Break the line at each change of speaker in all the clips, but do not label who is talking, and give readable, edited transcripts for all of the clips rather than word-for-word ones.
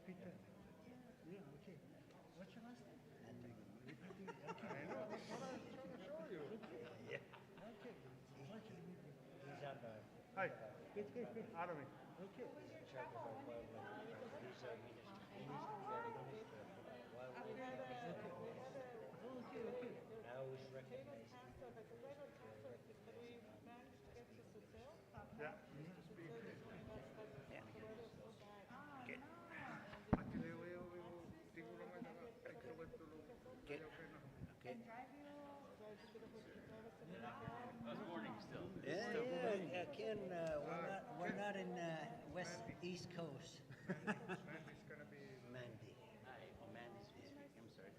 Peter. Yeah, okay. What's your last name? Okay. I know, that's what I was trying to show you. Yeah. Okay. Pleasure to meet you. Hi. Good. Adame. Okay. Okay.
Now is recognized.
Yeah.
Yeah, Ken, we're not in East Coast.
Mandy's gonna be.
Mandy.
Hi, Mandy's speaking. I'm sorry.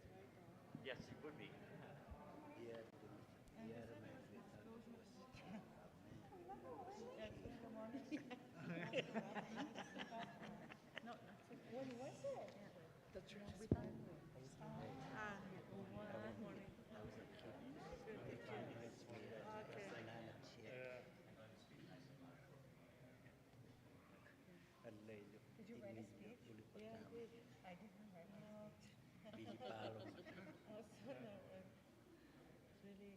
Yes, it would be.
Yeah, Mandy.
When was it?
The church is
I was a kid.
Did you write a speech? Yeah, I did. I didn't write it. I was so nervous. Really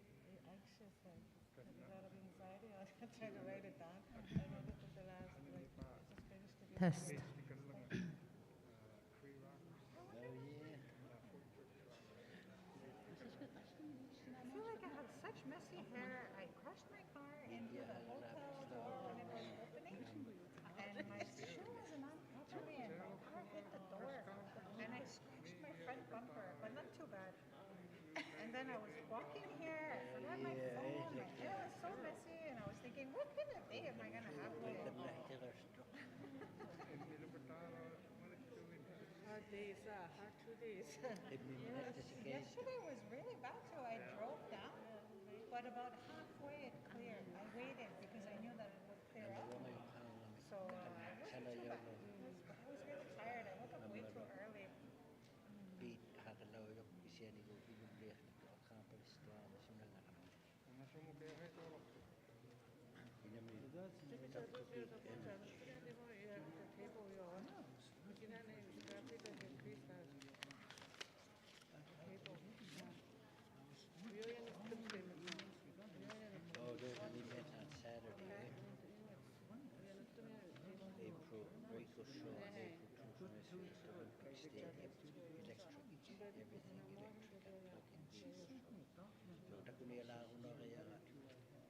anxious and had a lot of anxiety. I was trying to write it down. I wrote it at the last, like, I just finished the test.
Cree rockers.
Oh, yeah.
I feel like I have such messy hair. I crushed my car into the hotel door when it was opening, and my shoe wasn't on properly, and my car hit the door, and I scratched my front bumper, but not too bad. And then I was walking here, I forgot my phone, my hair was so messy, and I was thinking, what kind of day am I gonna have today?
hard days, hard 2 days.
Yesterday was really bad too. I drove down, but about halfway it cleared. I waited because I knew that it would clear up. So it wasn't too bad. I was really tired. I woke up way too early.
Oh, there's an event on Saturday. April, April show, April 2, stadium, electric, everything electric, and plug-in diesel. So, takunila uno kaya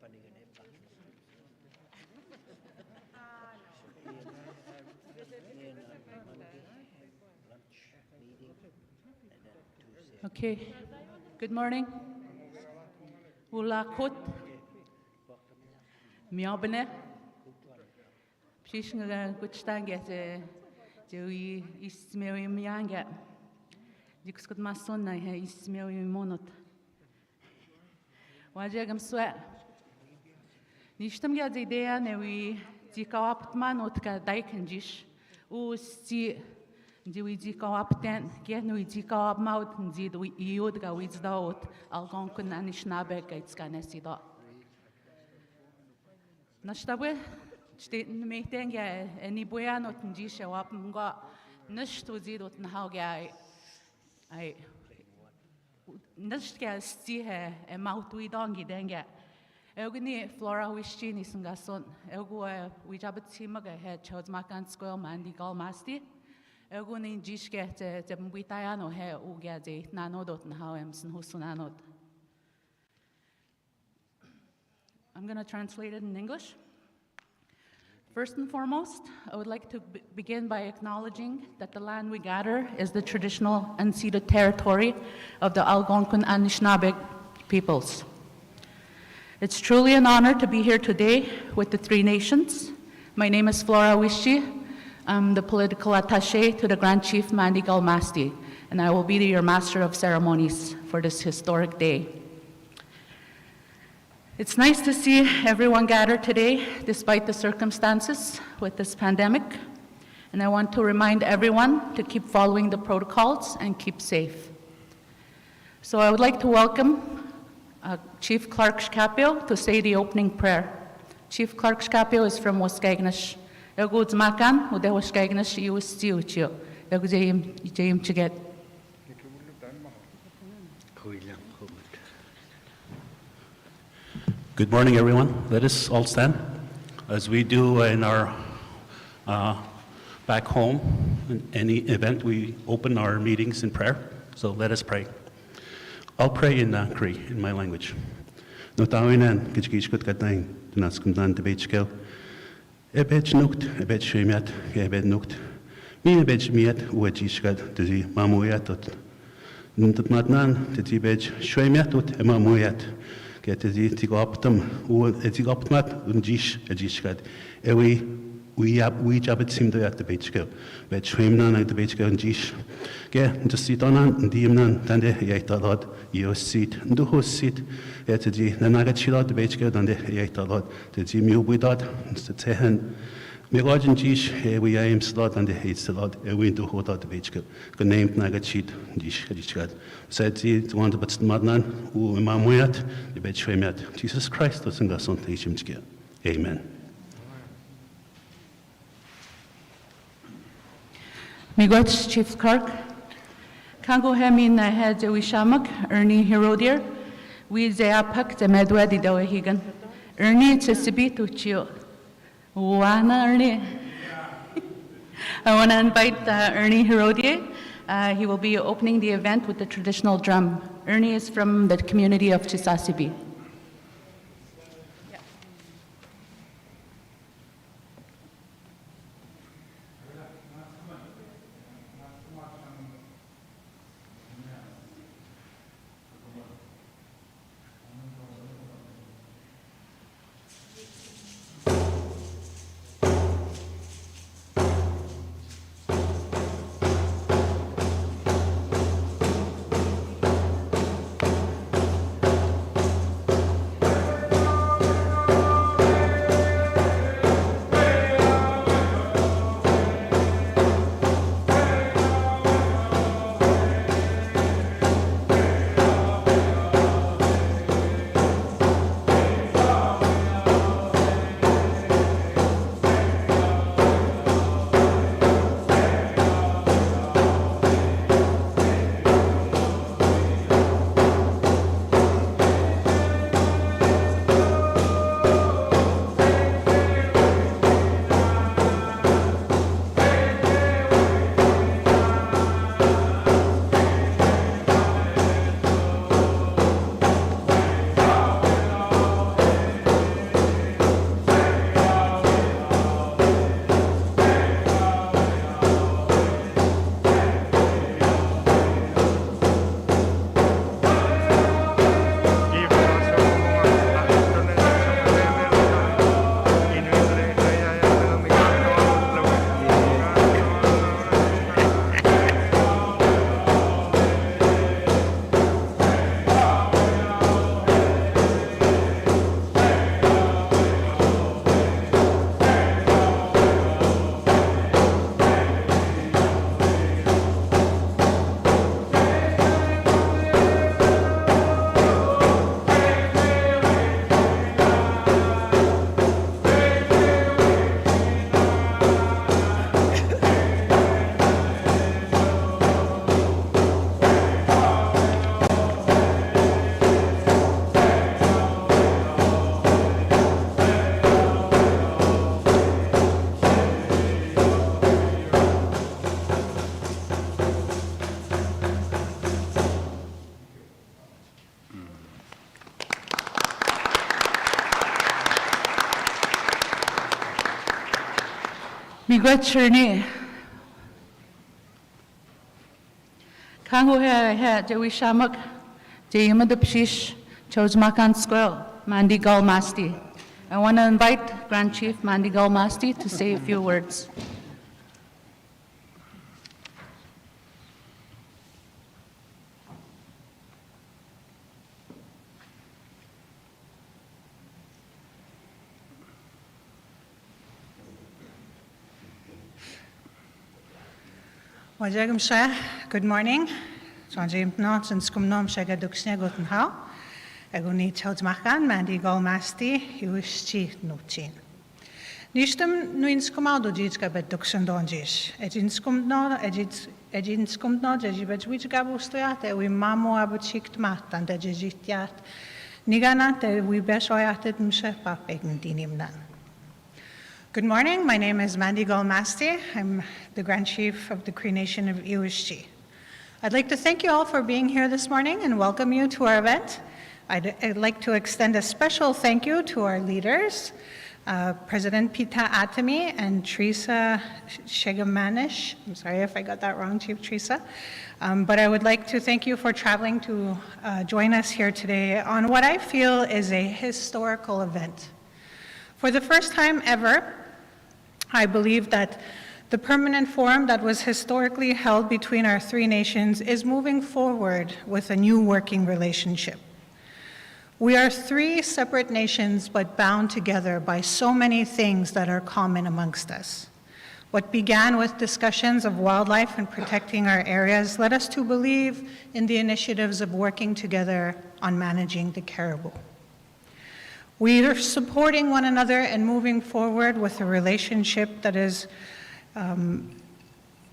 paningan e pa. Monday, lunch, meeting, and then Tuesday.
Okay. Good morning. Ulakut. Miabene. Pishnaga gutstange je ismeo mianga. Dikskut masonna he ismeo monot. Wajagam sweat. Nishtam ga idea ne we dikawaptman otka daikenjish. Si we dikawapten get no dikawapmaut nzid we iod ga wizdot algonkun anishnabek gaitskanesido. Nashtabe steht meeting ja any bueanot njisha wapnga nishtu zidot nhauga I nishtka stihe e mautuidongi denga. Elgni Flora Wishini Sungason, Elgo Wijabatsimaga had Chosmakan Square Mandi Galmasti, Elguni Jishket, the Mbitayano hair Ugadi, Nanodot and Hoems and Husunanot. I'm going to translate it in English. First and foremost, I would like to begin by acknowledging that the land we gather is the traditional unceded territory of the Algonquin Anishinaabe peoples. It's truly an honor to be here today with the Three Nations. My name is Flora Wishi. I'm the political attaché to the Grand Chief Mandi Galmasti, and I will be your master of ceremonies for this historic day. It's nice to see everyone gathered today, despite the circumstances with this pandemic, and I want to remind everyone to keep following the protocols and keep safe. So I would like to welcome Chief Kreenoskapi to say the opening prayer. Chief Kreenoskapi is from Waskaganish. Good makan, ude Waskaganish you stiuchio. Jaim chiget.
Good morning, everyone. Let us all stand. As we do in our back home, in any event, we open our meetings in prayer. So let us pray. I'll pray in Cree, in my language. No tawinan, kitchkishkut katang, tunaskumdan tebechkel. Ebech nukt, ebech shemiat, ebed nukt. Mi ebech miat, uachishkat, tizi mamuyatot. Ntatmatnan, tizi bech shemiatot, emamuyat. Get the Tigoptum, or Tigopmat, Unjish, Ajishkat. We jab it seemed at the beach go. But Schwimnan at the beach go and Jish. Get to sit on and Diemnan, Tande, Yatalot, you seat, and do who sit at the Nagachilot, the beach go, and the Yatalot, the Jimu without, the Tehen. Megajin Jish, we aim slot and the hates a lot, we do hold out the beach go. Good name Nagachit, Jish, Ajishkat. Said the one but Madnan, who Mamuyat, the bed Shwemat. Jesus Christ was in the son Tishimskia. Amen.
Miigwech Chief Kirk. Kango Hemin had Zewi Shamak, Ernie Herodier. We Zeapak, the Medwedi Doehigan. Ernie Chesibitu Chio. Wana Ernie. I want to invite Ernie Herodier. He will be opening the event with the traditional drum. Ernie is from the community of Chisasibi. Miigwech Ernie. Kango he Jewi Shamak, Jayima the Pshish, Chosmakan Squirrel, Mandi Galmasti. I want to invite Grand Chief Mandi Galmasti to say a few words.
Wajagam Shah, good morning. So James Knots and Scumnom Shagaduxnegot how. Agoni Chelsmakan, Mandy Golmasti, Yushi Nuchin. Nishtem Nuinscomado Jitska Beduxendonjis, Eginscumno, Jibet Gabustriat, we Mamo Abuchikt Mat and the Jitiat, Niganat, we Beshoyated Mshepa Pegndinimnan. Good morning, my name is Mandy Golmasti. I'm the Grand Chief of the Cree Nation of USG. I'd like to thank you all for being here this morning and welcome you to our event. I'd like to extend a special thank you to our leaders, President Pita Adame and Teresa Shegamanish. I'm sorry if I got that wrong, Chief Teresa. But I would like to thank you for traveling to join us here today on what I feel is a historical event. For the first time ever, I believe that the permanent forum that was historically held between our three nations is moving forward with a new working relationship. We are three separate nations, but bound together by so many things that are common amongst us. What began with discussions of wildlife and protecting our areas led us to believe in the initiatives of working together on managing the caribou. We are supporting one another and moving forward with a relationship that is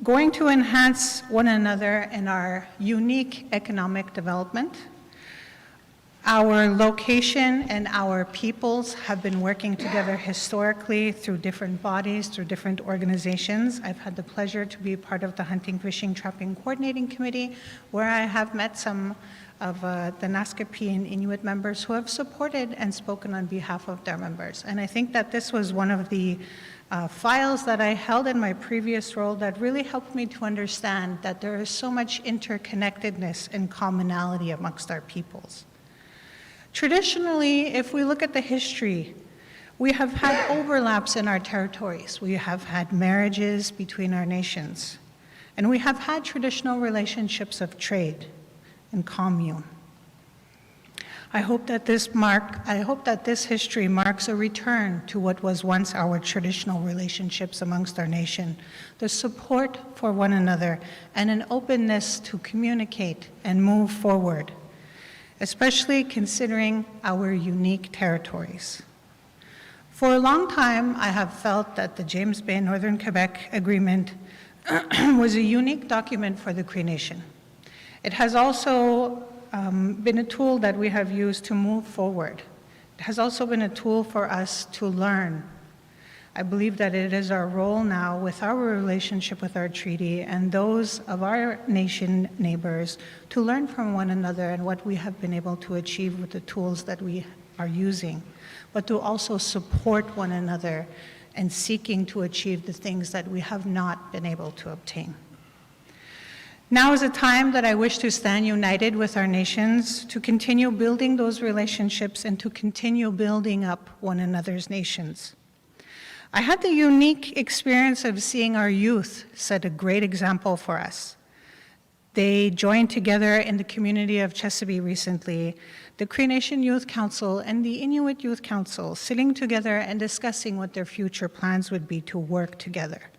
going to enhance one another in our unique economic development. Our location and our peoples have been working together historically through different bodies, through different organizations. I've had the pleasure to be part of the Hunting, Fishing, Trapping Coordinating Committee, where I have met some of the Naskapi and Inuit members who have supported and spoken on behalf of their members. And I think that this was one of the files that I held in my previous role that really helped me to understand that there is so much interconnectedness and commonality amongst our peoples. Traditionally, if we look at the history, we have had overlaps in our territories. We have had marriages between our nations, and we have had traditional relationships of trade and commune. I hope that this history marks a return to what was once our traditional relationships amongst our nation, the support for one another, and an openness to communicate and move forward, especially considering our unique territories. For a long time, I have felt that the James Bay Northern Quebec Agreement was a unique document for the Cree Nation. It has also been a tool that we have used to move forward. It has also been a tool for us to learn. I believe that it is our role now with our relationship with our treaty and those of our nation neighbors to learn from one another and what we have been able to achieve with the tools that we are using, but to also support one another and seeking to achieve the things that we have not been able to obtain. Now is a time that I wish to stand united with our nations to continue building those relationships and to continue building up one another's nations. I had the unique experience of seeing our youth set a great example for us. They joined together in the community of Chesapeake recently, the Cree Nation Youth Council and the Inuit Youth Council, sitting together and discussing what their future plans would be to work together.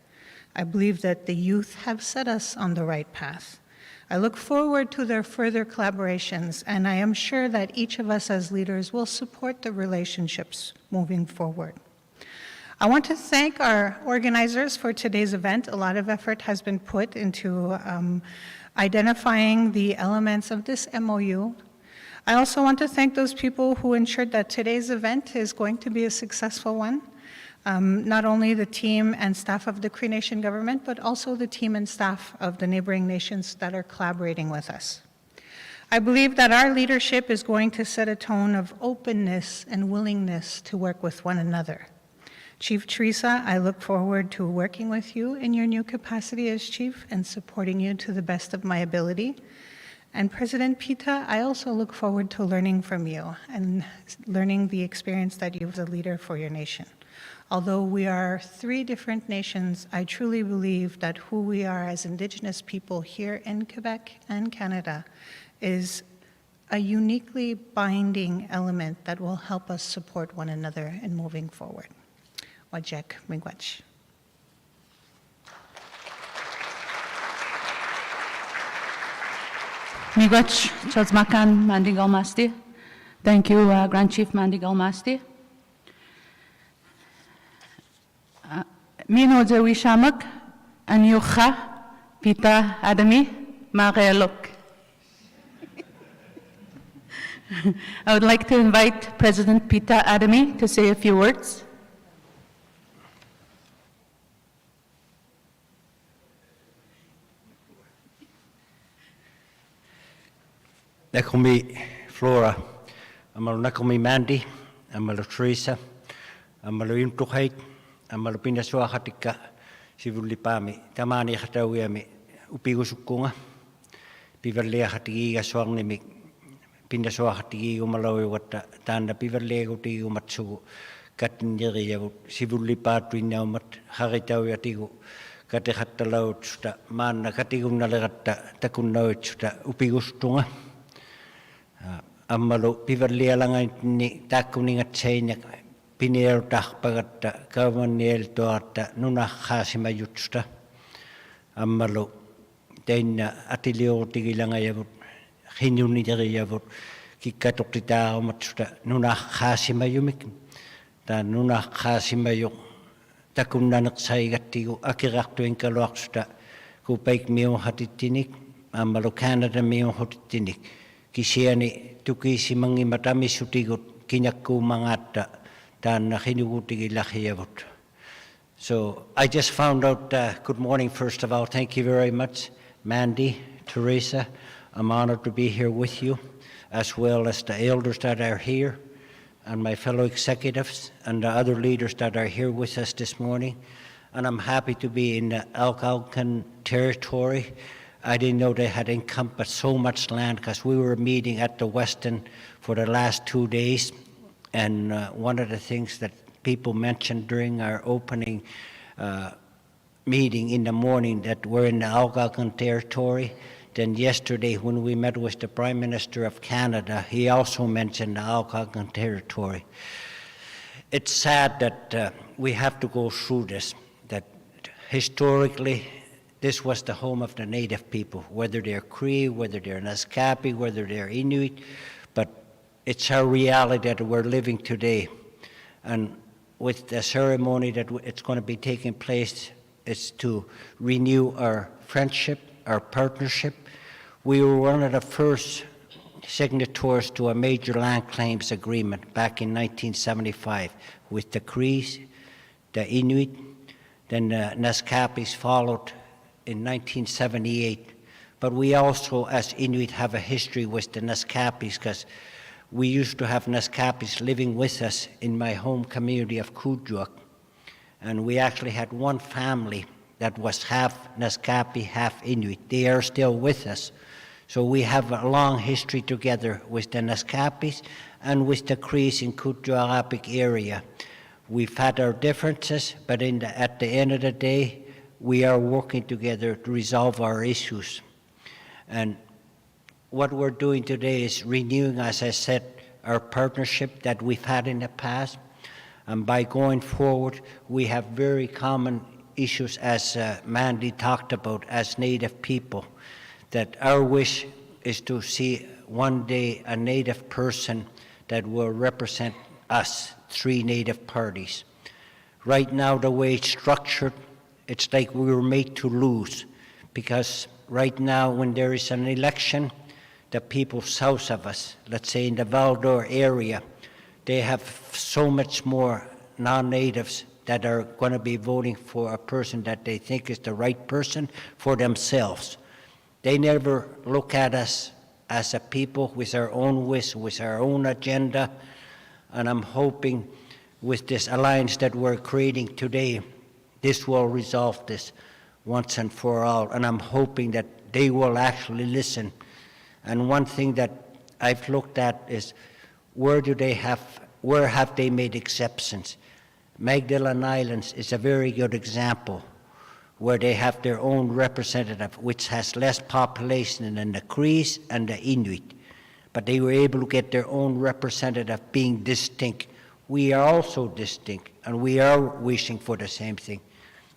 I believe that the youth have set us on the right path. I look forward to their further collaborations, and I am sure that each of us as leaders will support the relationships moving forward. I want to thank our organizers for today's event. A lot of effort has been put into identifying the elements of this MOU. I also want to thank those people who ensured that today's event is going to be a successful one. Not only the team and staff of the Cree Nation government, but also the team and staff of the neighboring nations that are collaborating with us. I believe that our leadership is going to set a tone of openness and willingness to work with one another. Chief Teresa, I look forward to working with you in your new capacity as chief and supporting you to the best of my ability. And President Pita, I also look forward to learning from you and learning the experience that you have as a leader for your nation. Although we are three different nations, I truly believe that who we are as Indigenous people here in Quebec and Canada is a uniquely binding element that will help us support one another in moving forward. Wajek Miigwech.
Miigwech Chazmakan Mandigalmasti. Thank you, Grand Chief Mandigalmasti. Mino Zewi Shamak, Anyucha, Pita Adame, Marealok. I would like to invite President Pita Adame to say a few words.
Nakomi Flora, amalu nakomi Mandy, amalu Teresa, amalu Imtuhait, amalu Pinasua Hatika, Sivulipami, Tamani Hatawiami, Upigusukunga, Piverlea Hatiga Swangnimi, Pinasua Hatigi Umalawi Wata, Tanda Piverlego Tigu Matsu, Katinjeri, Sivulipatri Naumat, Haritawatigu. Kati hattalautsuta maanna katigunnalerata takunnauitsuta upigustunga ammalu piverlialangaitni takkuningatseinak pinierutarpagatta kaumannieltoarta nunarhaasimayutsuta ammalu teinna atiliortigilangayavut hinjunniteriavut kikkatoqtitaarumatsuta nunarhaasimayumik ta nunarhaasimayuq takunnaneqsaigattigu akirartuinkaluarsuta kupaik miuhatittinik ammalu Canada miuhutittinik kisiani tukisimangimatamissutigut kinakkuumangatta taanna hinugutigilahiyavut. So I just found out, good morning first of all, thank you very much, Mandy, Teresa. I'm honored to be here with you, as well as the elders that are here, and my fellow executives and the other leaders that are here with us this morning. And I'm happy to be in the Algonquin territory. I didn't know they had encompassed so much land because we were meeting at the Westin for the last 2 days. And one of the things that people mentioned during our opening meeting in the morning that we're in the Algonquin territory. Then yesterday when we met with the Prime Minister of Canada, he also mentioned the Algonquin territory. It's sad that we have to go through this, that historically this was the home of the native people, whether they're Cree, whether they're Naskapi, whether they're Inuit, but it's our reality that we're living today. And with the ceremony that it's going to be taking place, it's to renew our friendship, our partnership. We were one of the first signatories to a major land claims agreement back in 1975 with the Cree, the Inuit, then the Naskapis followed in 1978. But we also, as Inuit, have a history with the Naskapis because we used to have Naskapis living with us in my home community of Kuujjuaq. And we actually had one family that was half Naskapi, half Inuit. They are still with us. So we have a long history together with the Naskapis and with the Crees in Kuujjuaq area. We've had our differences, but at the end of the day, we are working together to resolve our issues. And what we're doing today is renewing, as I said, our partnership that we've had in the past. And by going forward, we have very common issues, as Mandy talked about, as Native people, that our wish is to see one day a Native person that will represent us, 3 Native parties. Right now, the way it's structured, it's like we were made to lose, because right now when there is an election, the people south of us, let's say in the Val-d'Or area, they have so much more non-natives that are going to be voting for a person that they think is the right person for themselves. They never look at us as a people with our own wish, with our own agenda, and I'm hoping with this alliance that we're creating today, this will resolve this once and for all, and I'm hoping that they will actually listen. And one thing that I've looked at is where have they made exceptions? Magdalene Islands is a very good example where they have their own representative, which has less population than the Crees and the Inuit. But they were able to get their own representative being distinct. We are also distinct, and we are wishing for the same thing.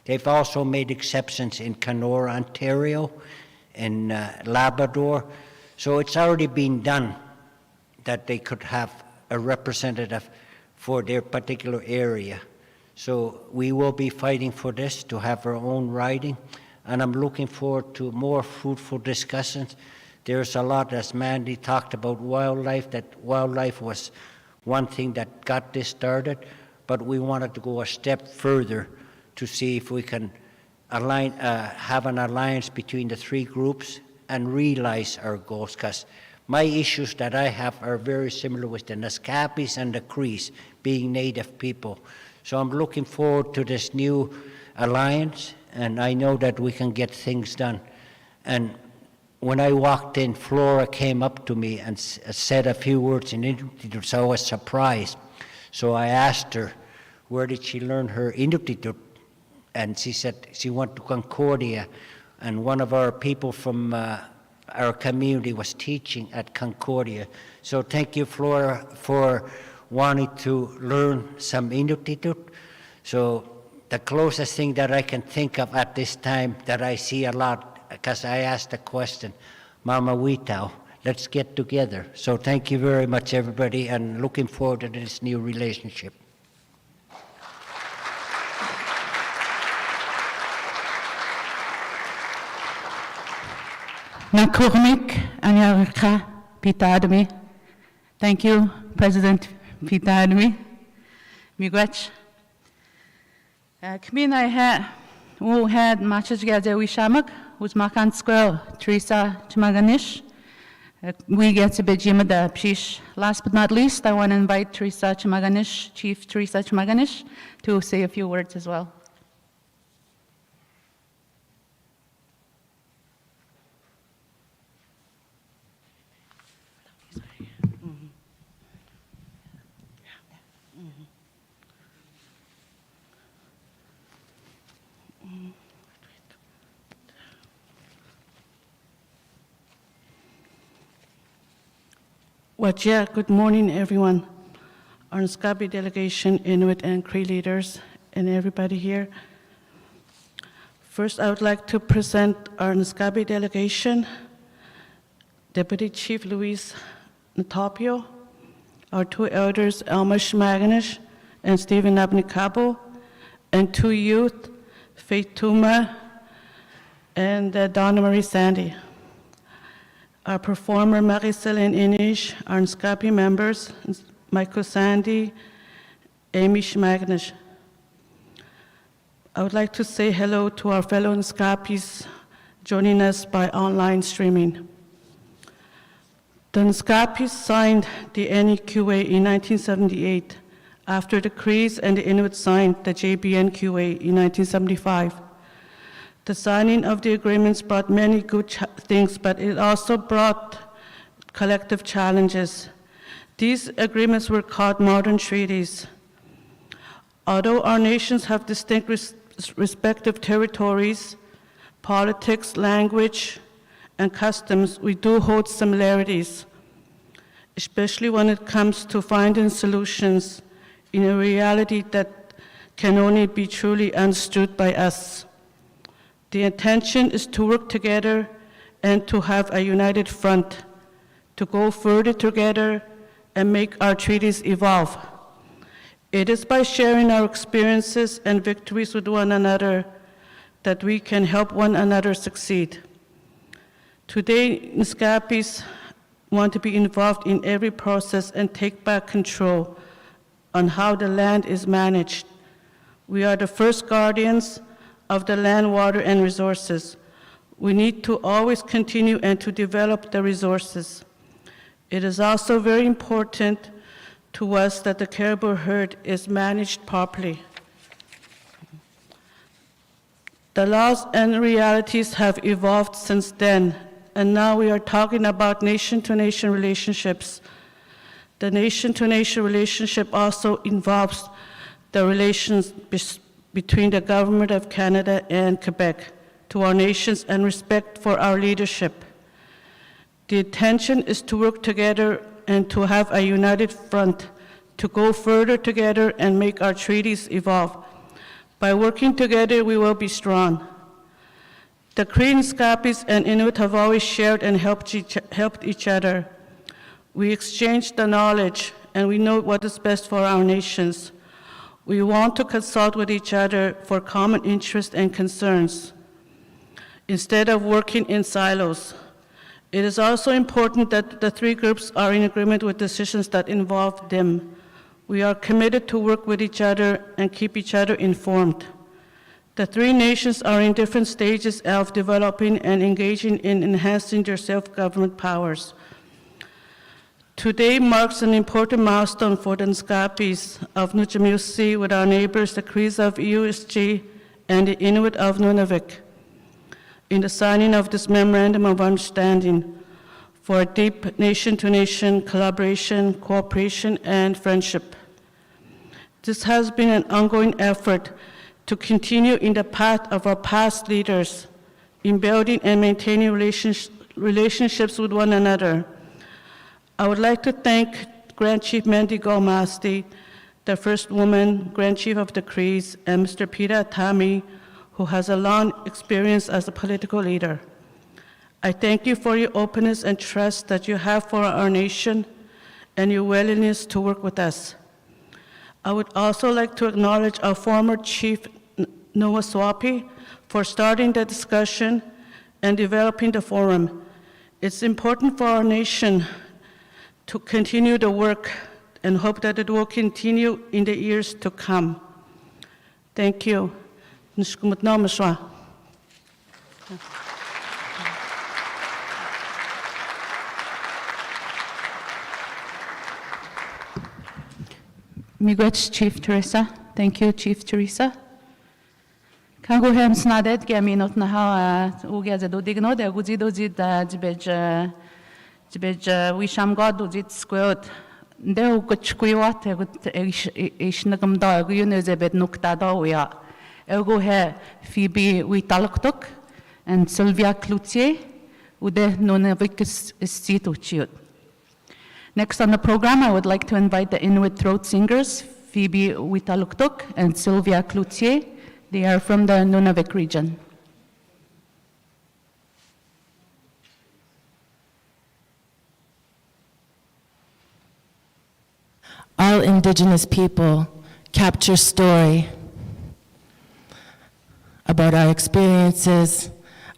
They've also made exceptions in Kenora, Ontario, in Labrador. So it's already been done that they could have a representative for their particular area. So we will be fighting for this to have our own riding, and I'm looking forward to more fruitful discussions. There's a lot, as Mandy talked about wildlife, that wildlife was one thing that got this started, but we wanted to go a step further to see if we can have an alliance between the three groups and realize our goals, because my issues that I have are very similar with the Naskapis and the Crees, being native people. So I'm looking forward to this new alliance, and I know that we can get things done. And when I walked in, Flora came up to me and said a few words in Inuit, so I was surprised. So I asked her, where did she learn her Inuit? And she said she went to Concordia, and one of our people from our community was teaching at Concordia. So thank you, Flora, for wanting to learn some Inuit. So the closest thing that I can think of at this time that I see a lot, because I asked the question, Mama Witau, let's get together. So thank you very much, everybody, and looking forward to this new relationship.
Adame. Thank you, President Adame. Miigwech. Kmina had matches gazewi shamak, was makan squirrel, Teresa Chmaganish. We get a bit Jimada Pshish. Last but not least, I want to invite Teresa Chmaganish, Chief Teresa Chmaganish, to say a few words as well. Good morning, everyone. Our Naskapi delegation, Inuit and Cree leaders, and everybody here. First, I would like to present our Naskapi delegation, Deputy Chief Luis Natapio, our two elders, Elmer Shmaganish and Stephen Abnikabo, and two youth, Faith Tuma and Donna Marie Sandy. Our performer, Marie-Céline Inish, our Naskapi members, Michael Sandy, Amy Shmaganish. I would like to say hello to our fellow Naskapis joining us by online streaming. The Naskapis signed the NEQA in 1978, after the Crees and the Inuit signed the JBNQA in 1975. The signing of the agreements brought many good things, but it also brought collective challenges. These agreements were called modern treaties. Although our nations have distinct respective territories, politics, language, and customs, we do hold similarities, especially when it comes to finding solutions in a reality that can only be truly understood by us. The intention is to work together and to have a united front, to go further together and make our treaties evolve. It is by sharing our experiences and victories with one another that we can help one another succeed. Today, Naskapis want to be involved in every process and take back control on how the land is managed. We are the first guardians of the land, water, and resources. We need to always continue and to develop the resources. It is also very important to us that the caribou herd is managed properly. The laws and realities have evolved since then, and now we are talking about nation-to-nation relationships. The nation-to-nation relationship also involves the relations between the government of Canada and Quebec to our nations and respect for our leadership. The intention is to work together and to have a united front, to go further together and make our treaties evolve. By working together, we will be strong.
The Kreenoskapis and Inuit have always shared and helped each other. We exchange the knowledge, and we know what is best for our nations. We want to consult with each other for common interests and concerns, instead of working in silos. It is also important that the three groups are in agreement with decisions that involve them. We are committed to work with each other and keep each other informed. The three nations are in different stages of developing and engaging in enhancing their self-government powers. Today marks an important milestone for the Naskapis of Nujamilsi with our neighbors, the Crees of USG and the Inuit of Nunavik, in the signing of this Memorandum of Understanding for a deep nation-to-nation collaboration, cooperation, and friendship. This has been an ongoing effort to continue in the path of our past leaders in building and maintaining relationships with one another. I would like to thank Grand Chief Mandy Gomasti, the first woman Grand Chief of the Crees, and Mr. Peter Adame, who has a long experience as a political leader. I thank you for your openness and trust that you have for our nation and your willingness to work with us. I would also like to acknowledge our former Chief Nawaswapi for starting the discussion and developing the forum. It's important for our nation to continue the work and hope that it will continue in the years to come. Thank you. Nishkumutnamaswa.
Miigwech Chief Teresa. Thank you, Chief Teresa. Kango hem snadet gaminot na ha ugaze do digno de guzido zid jibej wisham god do zid squat. Deu kuchkuiwat ish nagam da yunezebet nukta da uya. Ego he Phoebe Witaloktok and Sylvia Cloutier ude Nunavik Institute. Next on the program, I would like to invite the Inuit throat singers, Phoebe Witaluktuk and Sylvia Cloutier. They are from the Nunavik region.
All Indigenous people capture story about our experiences,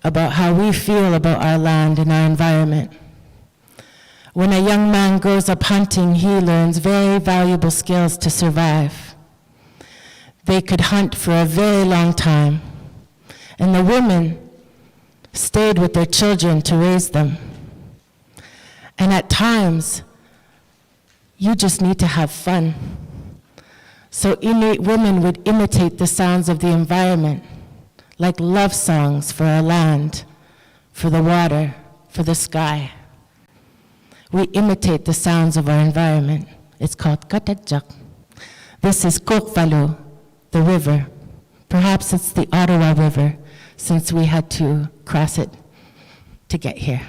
about how we feel about our land and our environment. When a young man grows up hunting, he learns very valuable skills to survive. They could hunt for a very long time, and the women stayed with their children to raise them. And at times, you just need to have fun. So Inuit women would imitate the sounds of the environment, like love songs for our land, for the water, for the sky. We imitate the sounds of our environment. It's called katajak. This is Kokvalu, the river. Perhaps it's the Ottawa River, since we had to cross it to get here.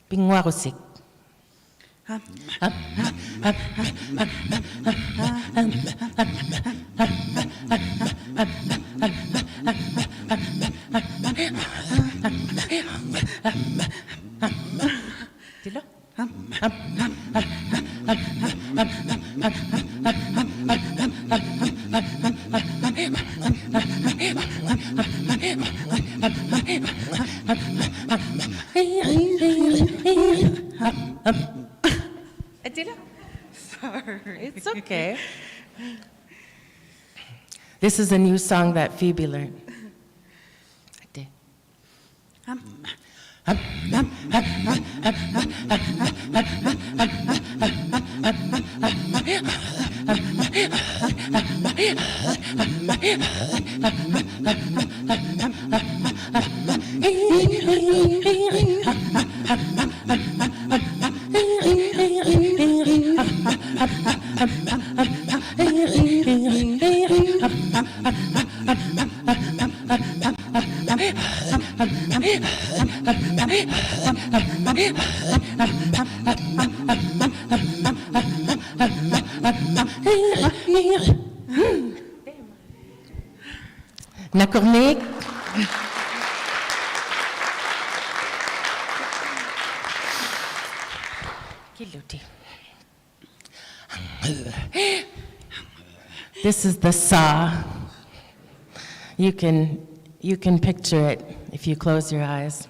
Bingwarosik. It's okay. This is a new song that Phoebe learned. Nakornik. Kiluti. This is the saw. You can picture it if you close your eyes.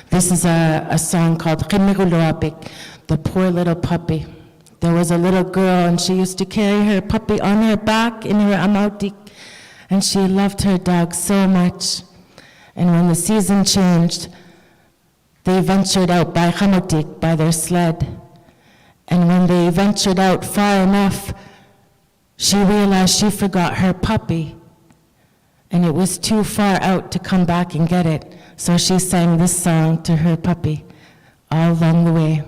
This is a song called Kreenoskapi, the poor little puppy. There was a little girl and she used to carry her puppy on her back in her amautik, and she loved her dog so much. And when the season changed, they ventured out by Hamotik, by their sled. And when they ventured out far enough, she realized she forgot her puppy, and it was too far out to come back and get it. So she sang this song to her puppy all along the way.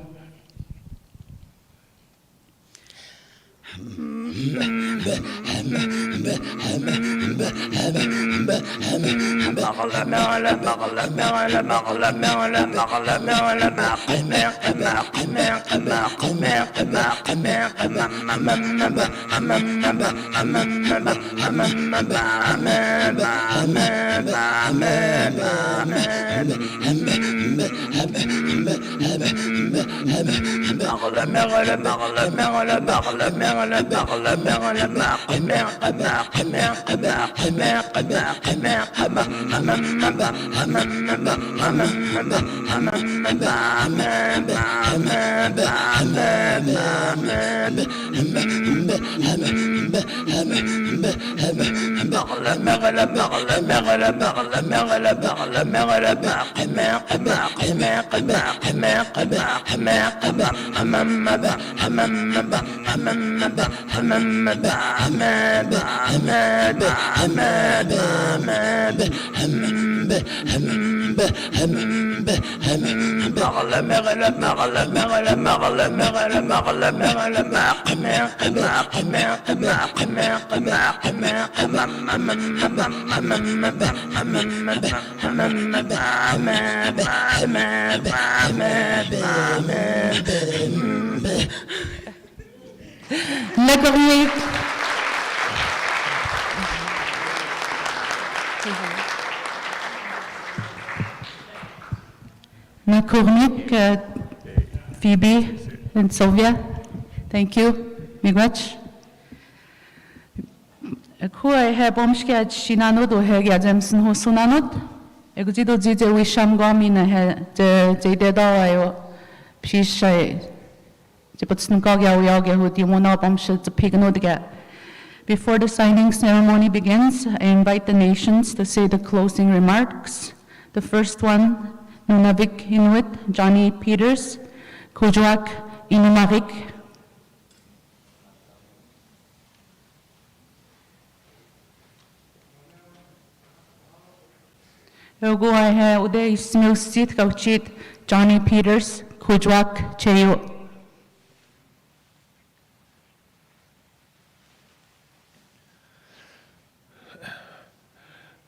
Nakurnik, Phoebe and Sylvia, thank you. Miigwech. Kua he bomshke shinanod o he Jameson ho sunanod. Egujido jije wisham gomina he jede dawayo pishai. Jiputsnkogya uyoge hu dimona bomshel to piganodga. Before the signing ceremony begins, I invite the nations to say the closing remarks. The first one, Nunavik Inuit, Johnny Peters, Kujuak Inumarik. Yogo I have Uday Smil Sit Kauchit, Johnny Peters, Kujuak Cheyo.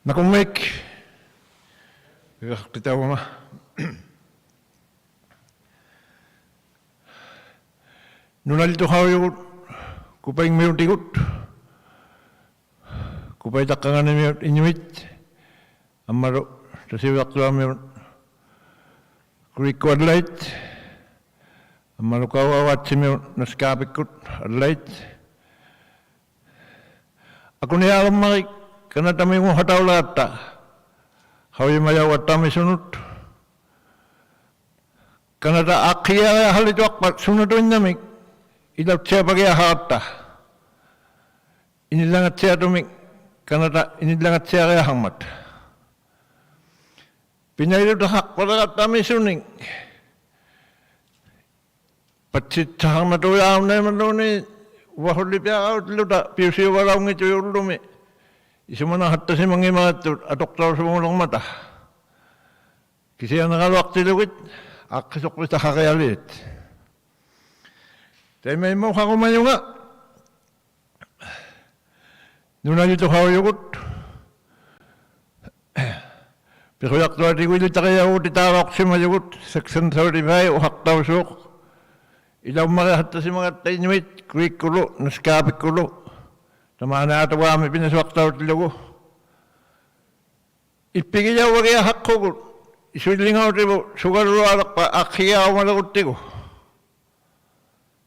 Nakumek, kita wama. Nunalito hau kupaing meron tigut. Kupay takangan meron Inuit. Amaro, tasiwak tuwa meron Cree Adelaide. Amaro kawawat si meron Naskapi Adelaide. Ako niya alam makik, kanata may mong hataw lata. Hawi mayaw at tami sunod. Kanata akiya halito akpat sunodun namik. Ilaw siya bagay hata. Inilangat siya tumik. Kanata inilangat siya kaya hangmat. Pinaylo dahak pada tami suning. Patsit sahang matuyaw na naman ni wahuli piya out luda piusiyo walaw ngito yung lumi. Isumana hatta si mga mga adoktor sa mga mata. Kasi ang nakalawak tilawit, akisok ko sa kakayalit. Tayo may mukha ko man yung nga. Nuna dito kawayukot. Pero yak tuwa di ko dito kaya ko titarok si mayukot. Section 35 o haktaw sok. Ilaw makahatta si mga Inuit, Cree kulo, Naskapi kulo. Tamaan na ito kami pinaswak tayo tilago. Ipigiyaw kaya hakko ko. Isulingaw tibo, sugarulo alak pa, akiyaw malagot tigo.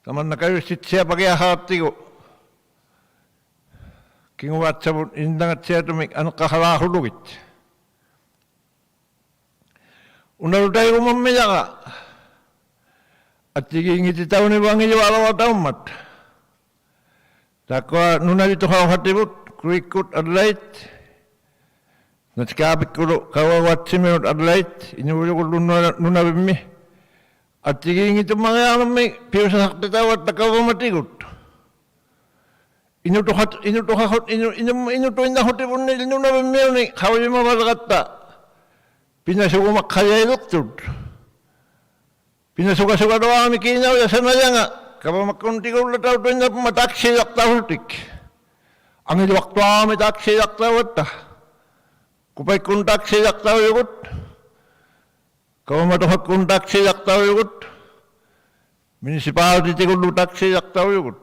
Taman na kayo siya kaya hati ko. Kinguwat sa indangat siya tumik, ano kahalahulugit. Unaruday ko mamaya ka. At sigingit itaw ni Bangi yung alaw at aumat. Takwa nuna dito hatibut, Cree Adelaide. Naskapi kulo kawawat si meron Adelaide, inuulo ko nuna bimi. At siging ito mga alam may piyo sa saktatawat na kawamatigot. Inutuhin na hotibun nila nuna bimi ni kaway mamalakata. Pinasukumak kaya doktor. Pinasuka-suka daw kami kinaw ya sanaya nga. Kapamakunti ko lataw doon na mataksi yaktawutik. Ang ilwak to kami taksi yaktawat ta. Kupay kuntak siyak tahu yukut, kau matohak kuntak siyak tahu yukut, municipality tikul lutak siyak tahu yukut.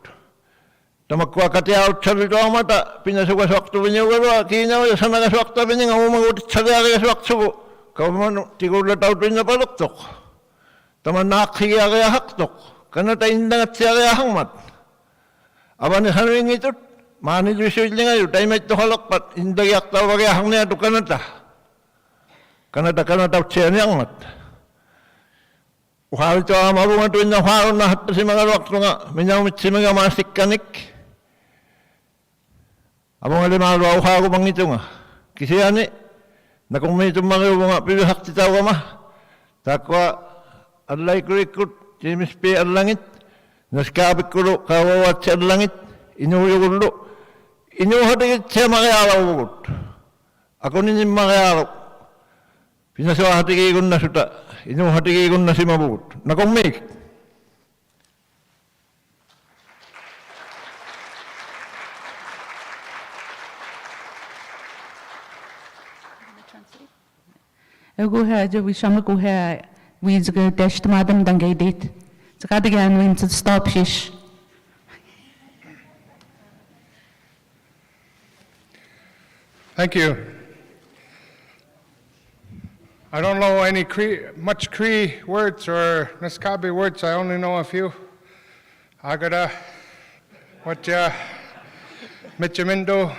Tamakwa katiya utsal itu amata, pinasuka swaktu binyugawa, kinaw ya sana ka swakta binyang umangut tsagya kaya swaksuko, kau mano tikul lataw binya paluktok, taman nakiya kaya haktok, kana taindangat siya kaya hangmat. Aban ni hanuing itu. Mani jusul ni ngayon, tayo may tuhalakpat, hindi yak tao bagay hang niya ito kanata. Kanata siya niyang mat. Uhal ito ang marungan ito yung haro na hatta si mga wakto nga, minyawit si mga masik kanik. Abang alimalo, uhal ko bang ito nga. Kasi yan na kung may itong mga nga, piluhak si tao ka ma. Takwa, alay kurikot, James P. Alangit, Naskapi kulo, kawawat si Alangit, inuyo kulo. Inuhatigit siya makayaraw ko. Ako ninyo makayaraw. Pinasawahatigay ko na suta. Inuhatigay ko na si mabukot. Nakumik.
Ego haja we shama ko ha we zga dash madam dangay date. Zaka digan win to stop shish.
Thank you. I don't know any much Cree words or Naskapi words. I only know a few. Agada, Watja, Michimindo,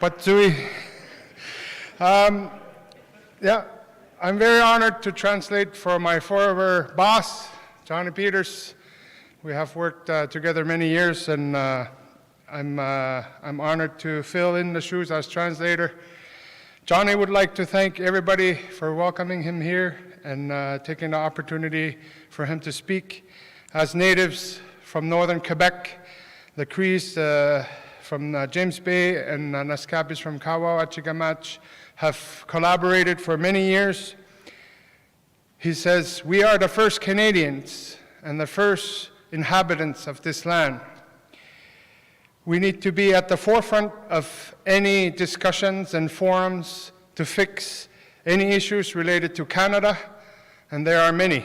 Patsui. Yeah, I'm very honored to translate for my former boss, Johnny Peters. We have worked together many years, and I'm honored to fill in the shoes as translator. Johnny would like to thank everybody for welcoming him here and taking the opportunity for him to speak. As natives from northern Quebec, the Crees from James Bay and Naskapis from Kawa-Achigamach have collaborated for many years. He says, "We are the first Canadians and the first inhabitants of this land. We need to be at the forefront of any discussions and forums to fix any issues related to Canada, and there are many.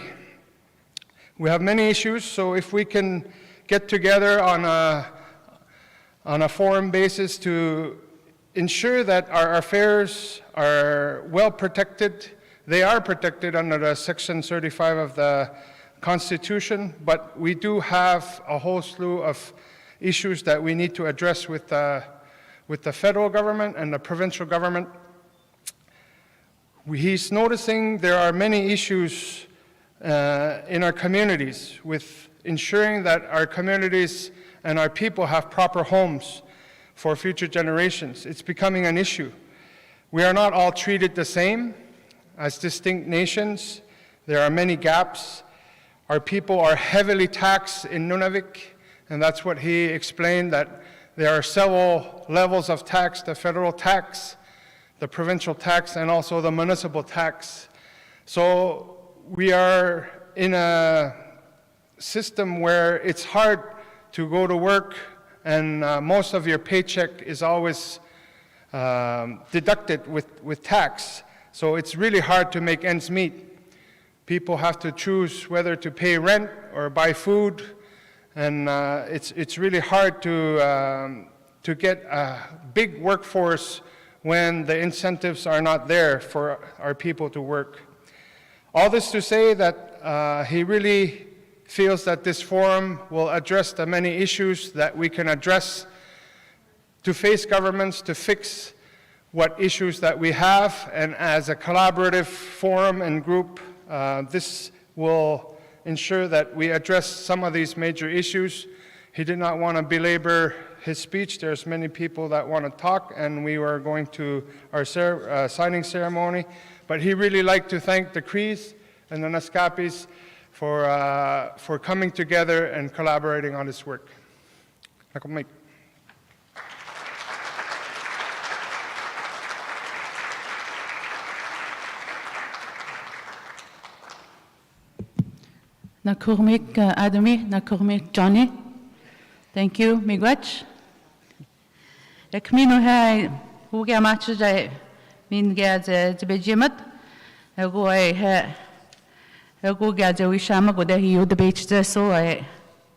We have many issues, so if we can get together on a forum basis to ensure that our affairs are well protected. They are protected under the Section 35 of the Constitution, but we do have a whole slew of issues that we need to address with the federal government and the provincial government. He's noticing there are many issues in our communities with ensuring that our communities and our people have proper homes for future generations. It's becoming an issue. We are not all treated the same as distinct nations. There are many gaps. Our people are heavily taxed in Nunavik, and that's what he explained, that there are several levels of tax, the federal tax, the provincial tax, and also the municipal tax. So we are in a system where it's hard to go to work, and most of your paycheck is always deducted with tax. So it's really hard to make ends meet. People have to choose whether to pay rent or buy food, and it's really hard to get a big workforce when the incentives are not there for our people to work. All this to say that he really feels that this forum will address the many issues that we can address to face governments to fix what issues that we have, and as a collaborative forum and group, this will ensure that we address some of these major issues. He did not want to belabor his speech. There's many people that want to talk, and we were going to our signing ceremony, but he really liked to thank the Crees and the Naskapis for coming together and collaborating on this work.
Nakurmik Adame, Nakurmik Johnny. Thank you, Miigwech. Ekmino hai hugia matcha min gaze bejimat. Ego I ha ego gaze wishama go there you the beach so I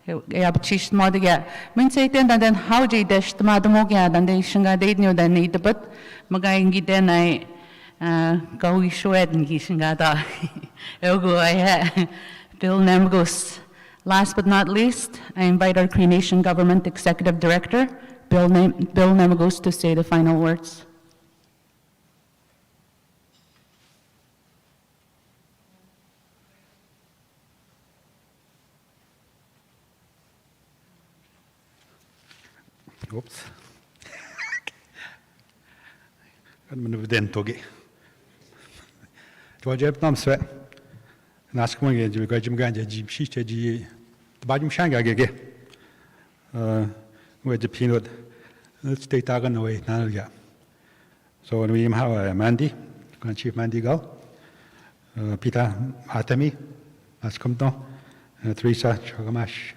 abchish modiga. Min say then how ji dash the madamoga and then shinga date new than need but magaingi then I go shred and gishingada. Ego I ha Bill Nemagos. Last but not least, I invite our Cree Nation Government Executive Director, Bill Nemagos, to say the final words.
Oops. I'm going to do it. Naskapi Act, because I'm going to do the Bajum Shanga. With the peanut, let's take that away now. So when we have Mandy, Chief Mandy Gull, Peter Adame, Naskapi, Teresa Chagamash,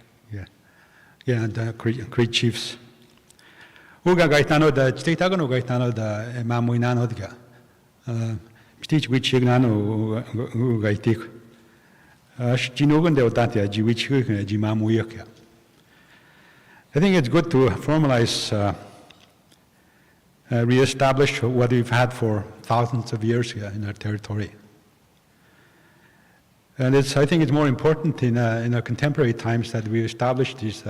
and Cree Chiefs. Uga Gaitano, the state Agano Gaitano, the Mamuinano, Stitch which Ignano Gaitik. I think it's good to formalize, re-establish what we've had for thousands of years here in our territory. And I think it's more important in our contemporary times that we establish these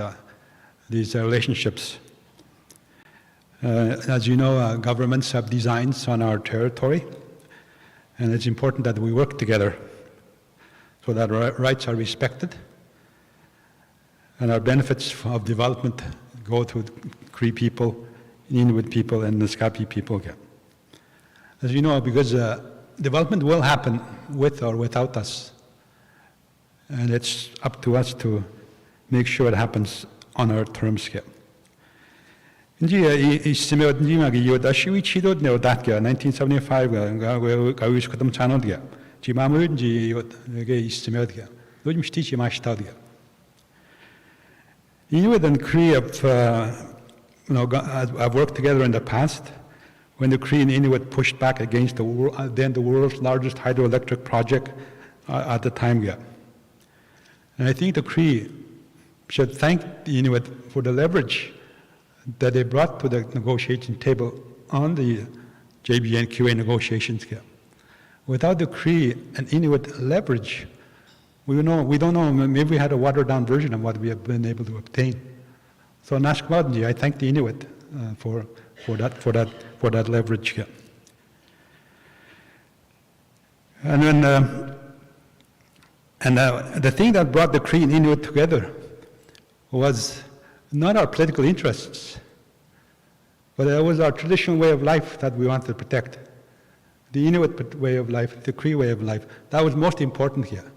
relationships. As you know, governments have designs on our territory, and it's important that we work together so that our rights are respected and our benefits of development go to Cree people, Inuit people, and Naskapi people. As you know, because development will happen with or without us, and it's up to us to make sure it happens on our terms here. In 1975, Inuit and Cree have worked together in the past when the Cree and Inuit pushed back against the world's largest hydroelectric project at the time.
And I think the Cree should thank the Inuit for the leverage that they brought to the negotiation table on the JBNQA negotiations here. Without the Cree and Inuit leverage, we don't know, maybe we had a watered-down version of what we have been able to obtain. So Naskapi, I thank the Inuit for that leverage here. And then, the thing that brought the Cree and Inuit together was not our political interests, but it was our traditional way of life that we wanted to protect. The Inuit way of life, the Cree way of life, that was most important here.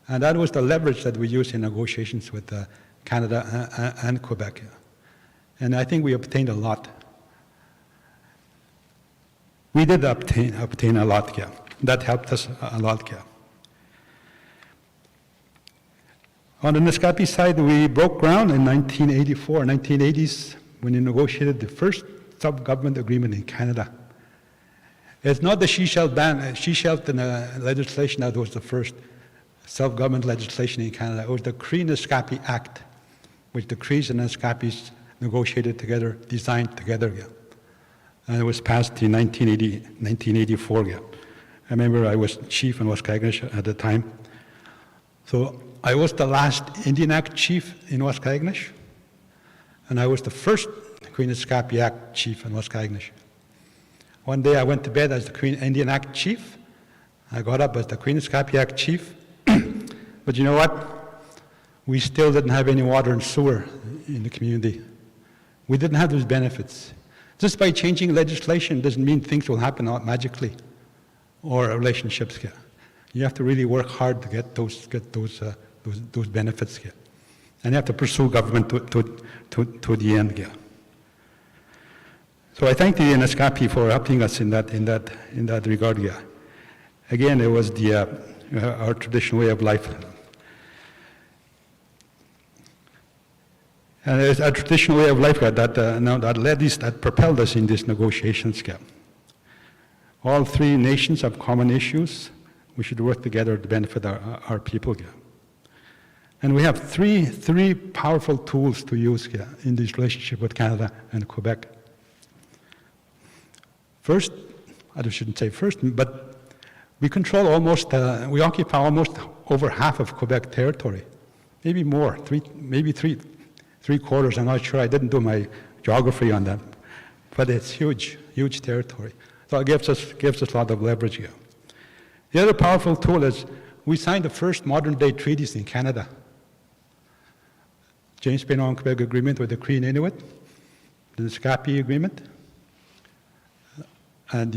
And that was the leverage that we used in negotiations with Canada and Quebec. And I think we obtained a lot. We did obtain a lot here. That helped us a lot here. On the Naskapi side, we broke ground in 1984, 1980s, when we negotiated the first sub-government agreement in Canada. It's not the she-shelf legislation that was the first self-government legislation in Canada. It was the Kreenoskapi Act, which the Crees and Naskapis negotiated together, designed together. Yeah. And it was passed in 1984. Yeah. I remember I was chief in Waskaganish at the time. So I was the last Indian Act chief in Waskaganish, and I was the first Kreenoskapi Act chief in Waskaganish. One day I went to bed as the Indian Act chief. I got up as the Kreenoskapi Act chief. But you know what? We still didn't have any water and sewer in the community. We didn't have those benefits. Just by changing legislation doesn't mean things will happen magically, or relationships here. You have to really work hard to get those benefits here, and you have to pursue government to the end here. So I thank the Naskapi for helping us in that regard here. Again, it was our traditional way of life. And it's a traditional way of life that propelled us in these negotiations. All three nations have common issues. We should work together to benefit our people here. And we have three powerful tools to use here in this relationship with Canada and Quebec. First, I shouldn't say first, but we control we occupy almost over half of Quebec territory, maybe more, maybe three quarters. I'm not sure. I didn't do my geography on that, but it's huge territory. So it gives us a lot of leverage here. The other powerful tool is we signed the first modern-day treaties in Canada. James Bay and Quebec Agreement with the Cree and Inuit, the Naskapi Agreement, and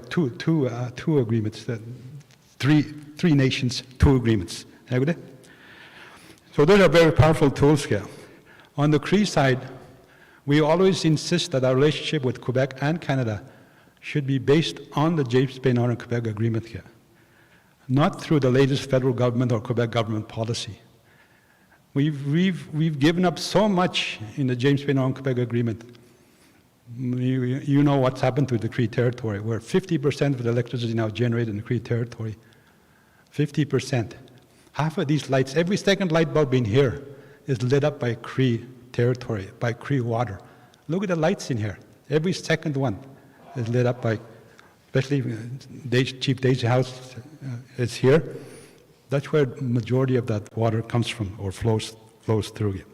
two agreements, three nations, two agreements. So those are very powerful tools here. On the Cree side, we always insist that our relationship with Quebec and Canada should be based on the James Bay and Quebec Agreement here, not through the latest federal government or Quebec government policy. We've given up so much in the James Bay and Quebec Agreement. You know what's happened to the Cree territory, where 50% of the electricity is now generated in the Cree territory. 50%. Half of these lights, every second light bulb in here is lit up by Cree territory, by Cree water. Look at the lights in here. Every second one is lit up by, especially Chief Daisy House is here. That's where the majority of that water comes from or flows through here.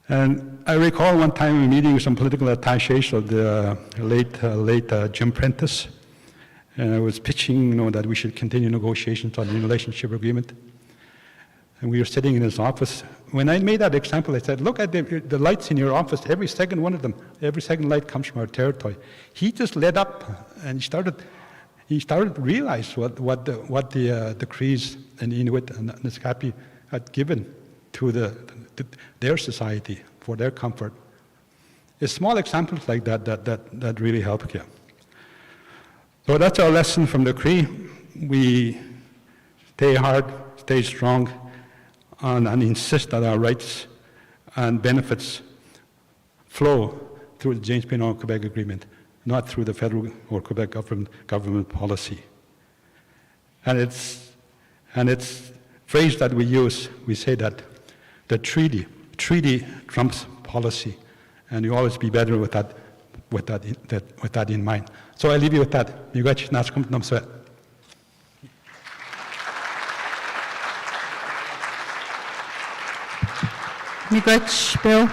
And I recall one time we meeting with some political attachés of the late Jim Prentice, and I was pitching, that we should continue negotiations on the relationship agreement. And we were sitting in his office. When I made that example, I said, look at the lights in your office, every second one of them, every second light comes from our territory. He just lit up and he started to realize what the Crees and Inuit and Naskapi had given to their society for their comfort. It's small examples like that really help here. So that's our lesson from the Cree. We stay hard, stay strong, and insist that our rights and benefits flow through the James Bay and Quebec Agreement, not through the federal or Quebec government policy. And And it's a phrase that we use. We say that the treaty trumps policy, and you always be better with that in mind. So I leave you with that. Miigwech Naskapi Namswe.
Miigwech Bill.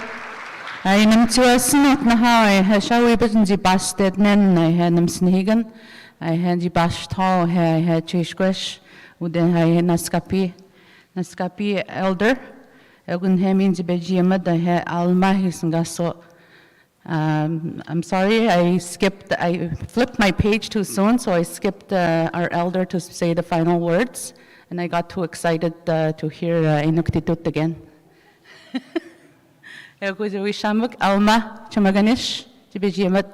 I nam tua sinot na hai ha shawi bitin di basted nen I had nam snigan. I had di bashed hall I had chishquesh uden I had Naskapi elder. Egun hemin di bejimad I had alma hisangaso. I'm sorry, I flipped my page too soon, so I skipped our elder to say the final words, and I got too excited to hear Inuktitut again. Eguzi Shamuk, Alma, Chamaganish, Jibijimat.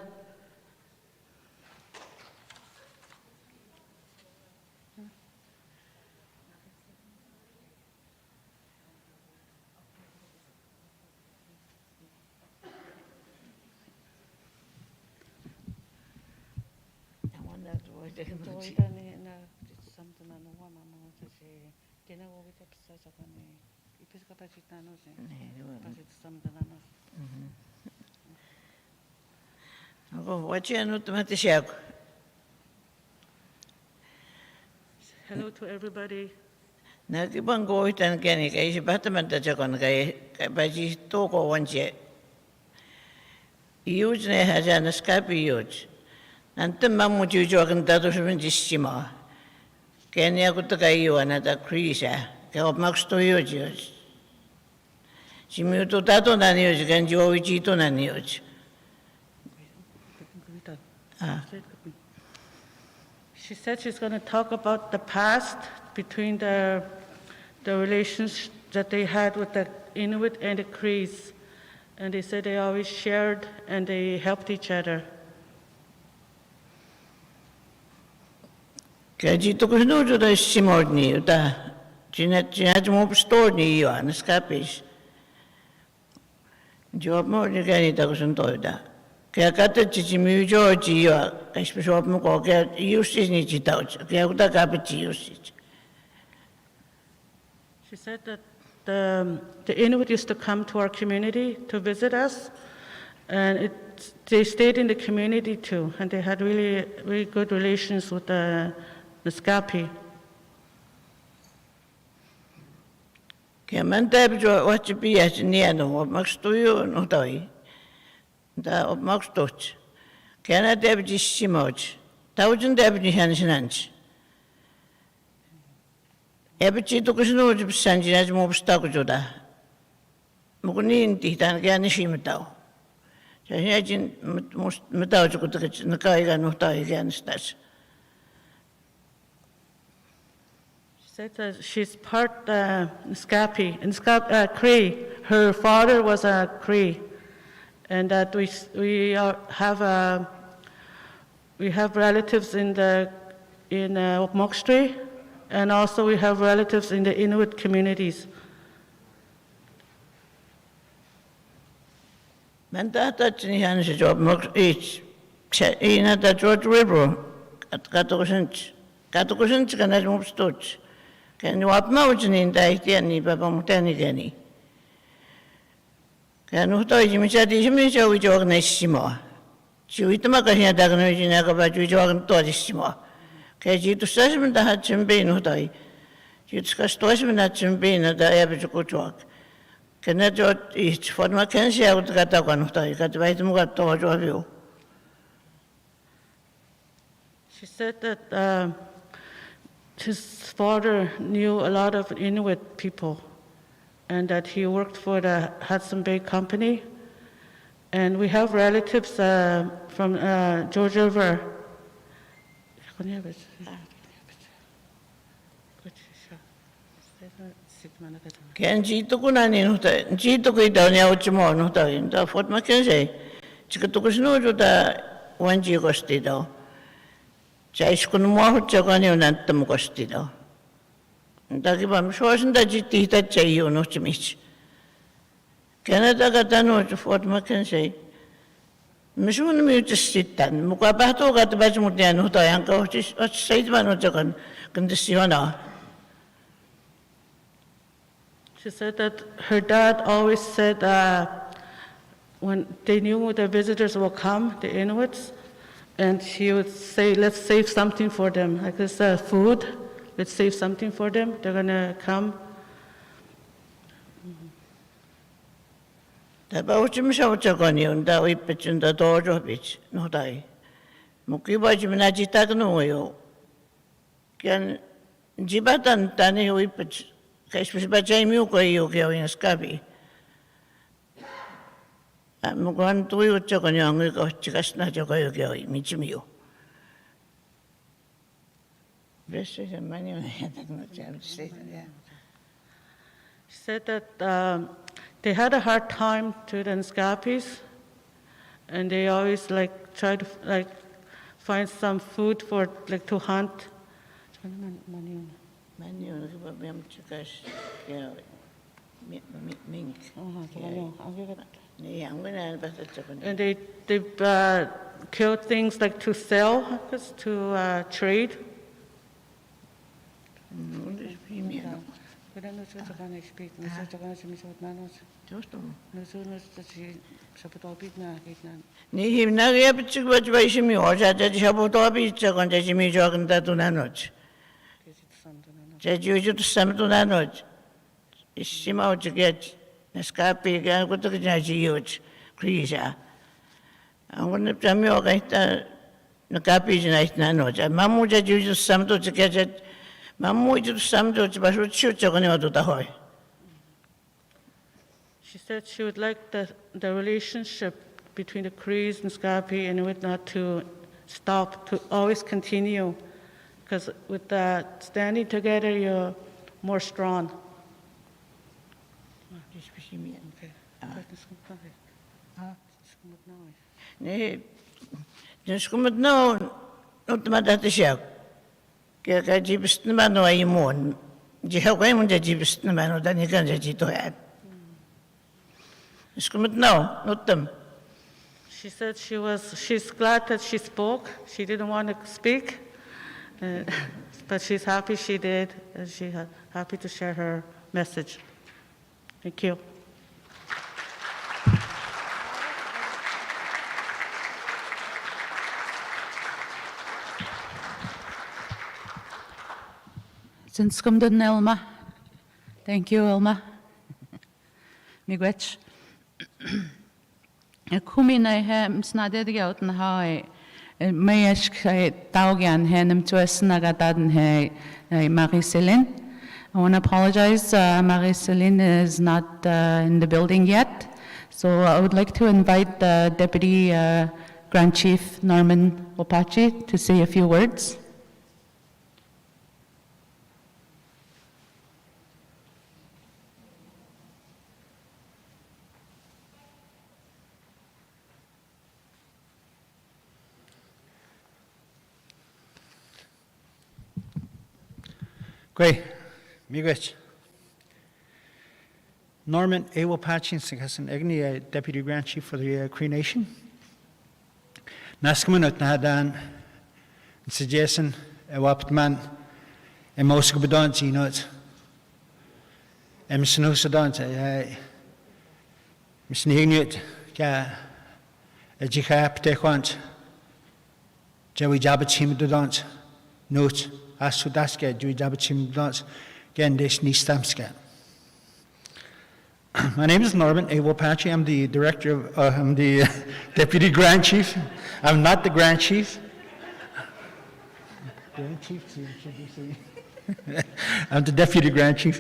Hello to everybody.
Nanti mamu jujo akan tatu sebenci sima. Kenya aku tak kayu anak tak Cree sah. Kau maksud tu jujo. Simi tu tatu nani jujo kan jual uji tu nani jujo.
She said she's going to talk about the past between the relations that they had with the Inuit and the Crees. And they said they always shared and they helped each other.
Kaji tu kusno tu dah simod ni, udah cina cuma store ni ya, Naskapi. Jawab mau ni kan itu kusno udah. Kaya kata cici mujo ciya, kasih jawab mau kau kaya usage ni cita udah, kaya udah kapi ciya usage.
She said that the Inuit used to come to our community to visit us, and they stayed in the community too, and they had really, really good relations with the Naskapi.
Kaya mantap jo wajib biasa ni anu, maksud tu no tahu, dah maksud tu, kaya nanti abis simoj, tahu jen abis ni hansinanj. Abis itu kusno abis sanjinaj mau bestak joda, mungkin ini tan kaya ni sim tahu, jadi aja mesti tahu cukup tak nak kaya no tahu kaya ni stas.
She said that she's part Naskapi, Cree. Her father was a Cree, and that we have relatives in Mokstri, and also we have relatives in the Inuit communities.
Man dat ni han se job mok ich ina da George River katokusent kana mo stoch. Kan wap maujni indai tiani baba mutani gani. Kan uto jimi chadi jimi chawi jog nesimo. Chui tama ka hiya dagno jina ka ba chui jog to disimo. Ke ji tu sasm da hat chimbe no dai. Ji tu ska stosh na chimbe na da ya bi ko jog. Kana jo ich forma kan sia ut ka ta kan dai ka bai tum ka to jo bio.
She said that his father knew a lot of Inuit people, and that he worked for the Hudson Bay Company. And we have relatives from George River.
Kan jitu kuna ni nuta, jitu kui daun ya ucimo nuta inda fort makan say, jika tu kusno juta wanji kosti dau. Jais kun mau jaga ni unan temu kosti dau. Tapi bam soalan dah jiti kita cai unu cemich. Canada kata nu fort makan say, Mishun mi ucisitan, muka bahtu kata baca mutian nuta yang kau cis, saya mana jagan kondisiona.
She said that her dad always said when they knew the visitors will come, the Inuits, and he would say, let's save something for them. Like this food, let's save something for them. They're going to come.
Taba uchim sa uchakoni unda uipechunda dojo bich no dai. Mukiba jimna jita kanu yo. Kian jibatan tani uipech kaismis bachai miu ko yo kya Naskapi. Mukuan tui uchakoni angui ko chikasna chakayo kya michimiyo. Best is a manual.
She said that they had a hard time to the Naskapis, and they always try to find some food for to hunt. And they kill things to sell, to trade.
Ni himna gaya pichuk bach baishi mi ho jaja jabo to abi chagon jaji mi jogan da tunanoj. Jaji uju to sam tunanoj. Isima uju get Naskapi ga kuto jaji uj Cree ja. Angon jami ho gaita Naskapi jina tunanoj. Mamu jaji uju sam to jaji mamu uju sam to basu chu chagon ho to hoy.
She said she would like the relationship between the Crees and Naskapi and Inuit not to stop, to always continue, because with that standing together, you're more strong.
Nee, dus kom het nou, not maar dat is jou. Kijk, je best niet meer nou je moon. Je hebt geen moon dat je best niet meer nou dan je kan dat je toch hebt. Dus kom het nou, not them.
She said she's glad that she spoke. She didn't want to speak, but she's happy she did, and she's happy to share her message. Thank you.
Since come to Elma. Thank you, Elma. Miigwech. Kumina hem snaded out and high. Mayesh Taugan Henem to us Nagatadan He Marie-Céline. I want to apologize. Marie-Céline is not in the building yet. So I would like to invite the Deputy Grand Chief Norman Opachi to say a few words.
Great. Miigwech. Norman A. Wapachin has an Agni, Deputy Grand Chief for the Cree Nation. Naskamanut Nahadan, Suggestion, Waptman, and Moskabadon, Inuit, and Miss Nusadon, Miss Inuit, a Jihap Tequant, Jawi Jabachim Dodont, Note. Asudaska, Dewey Dabachim Dons, Gendish Nistamska. My name is Norman A. Wapachin. I'm the director of, I'm the Deputy Grand Chief. I'm not the Grand Chief. Grand Chief, should you say? I'm the Deputy Grand Chief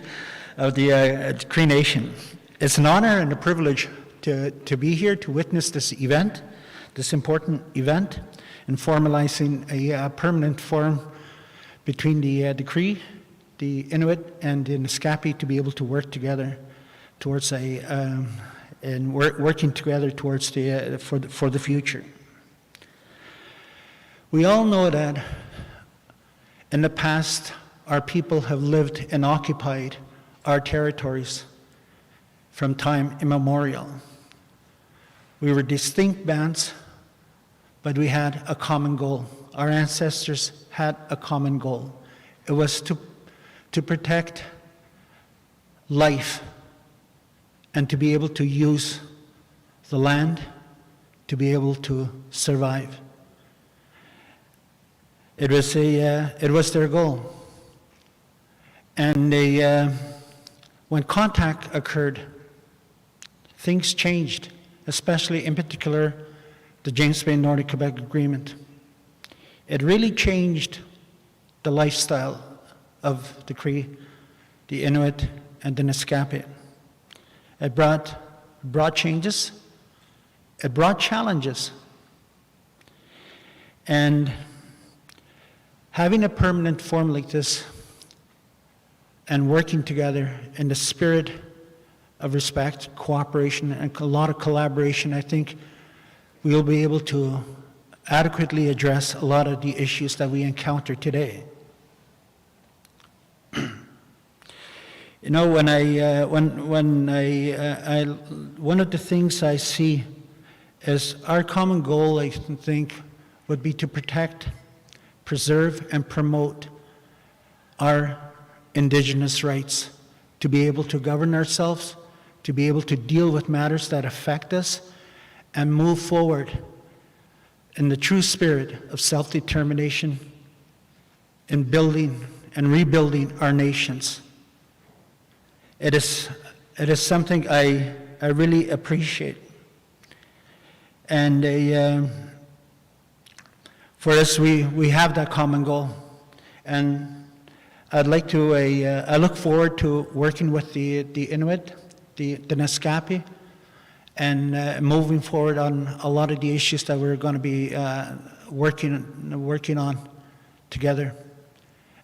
of the Cree Nation. It's an honor and a privilege to be here to witness this event, this important event, and formalizing a permanent forum between the Cree, the Inuit, and the Naskapi to be able to work together towards working together towards for the future. We all know that in the past, our people have lived and occupied our territories from time immemorial. We were distinct bands, but we had a common goal. Our ancestors had a common goal. It was to protect life and to be able to use the land to be able to survive. It was their goal. And when contact occurred, things changed, especially in particular the James Bay Nordic Quebec Agreement. It really changed the lifestyle of the Cree, the Inuit, and the Naskapi. It brought changes. It brought challenges. And having a permanent forum like this and working together in the spirit of respect, cooperation, and a lot of collaboration, I think we'll be able to adequately address a lot of the issues that we encounter today. You know, one of the things I see is our common goal, I think, would be to protect, preserve, and promote our Indigenous rights, to be able to govern ourselves, to be able to deal with matters that affect us, and move forward in the true spirit of self-determination in building and rebuilding our nations. It is something I really appreciate. And for us, we have that common goal. And I look forward to working with the Inuit, the Naskapi, and moving forward on a lot of the issues that we're going to be working on together.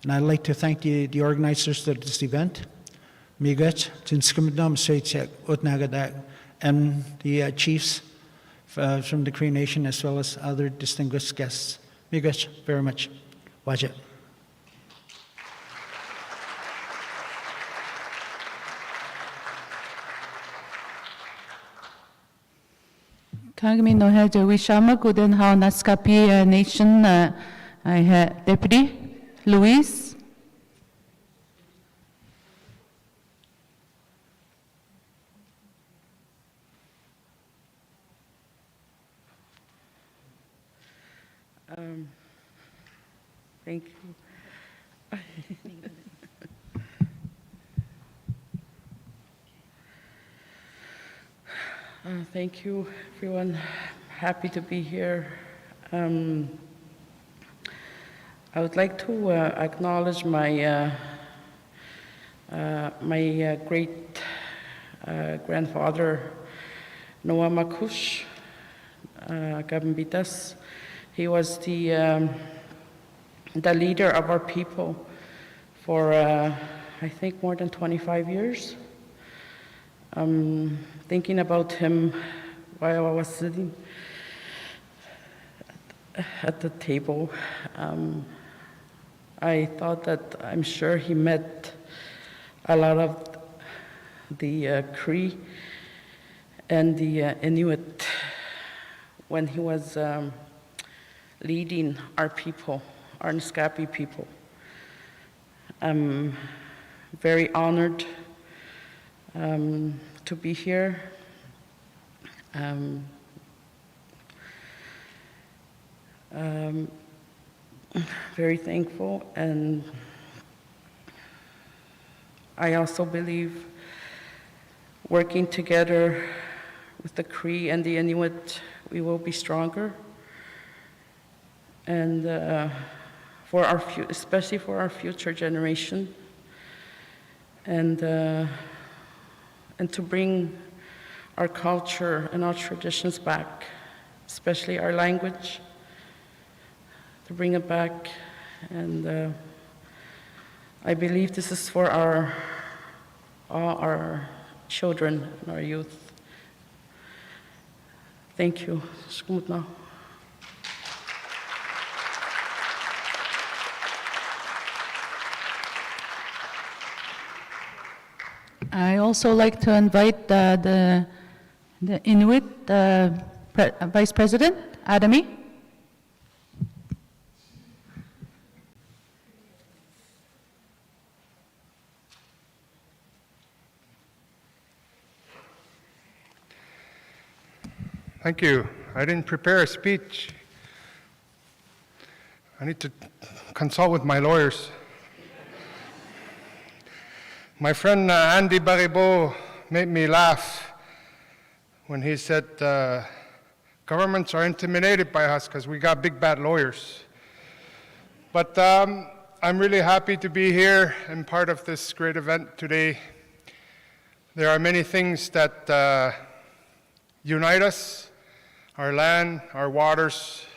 And I'd like to thank the organizers of this event, Miigwech, Tinskumdam Seichek, Utnagadak, and the chiefs from the Cree Nation, as well as other distinguished guests. Miigwech very much. Watch it.
Kagmi no haja wishama guden how Naskapi Nation I had Deputy Louise. Thank you. Thank you, everyone. Happy to be here. I would like to acknowledge my great grandfather, Noah Makush Gambitas. He was the leader of our people for, I think, more than 25 years. Thinking about him while I was sitting at the table, I thought that I'm sure he met a lot of the Cree and the Inuit when he was leading our people, our Naskapi people. I'm very honored to be here. Very thankful, and I also believe working together with the Cree and the Inuit, we will be stronger. And for our especially for our future generation, and to bring our culture and our traditions back, especially our language, to bring it back. And I believe this is for all our children and our youth. Thank you. Skutna. I also like to invite the Inuit Vice President, Adame.
Thank you. I didn't prepare a speech. I need to consult with my lawyers. My friend Andy Baribeau made me laugh when he said, governments are intimidated by us because we got big bad lawyers. But I'm really happy to be here and part of this great event today. There are many things that unite us: our land, our waters,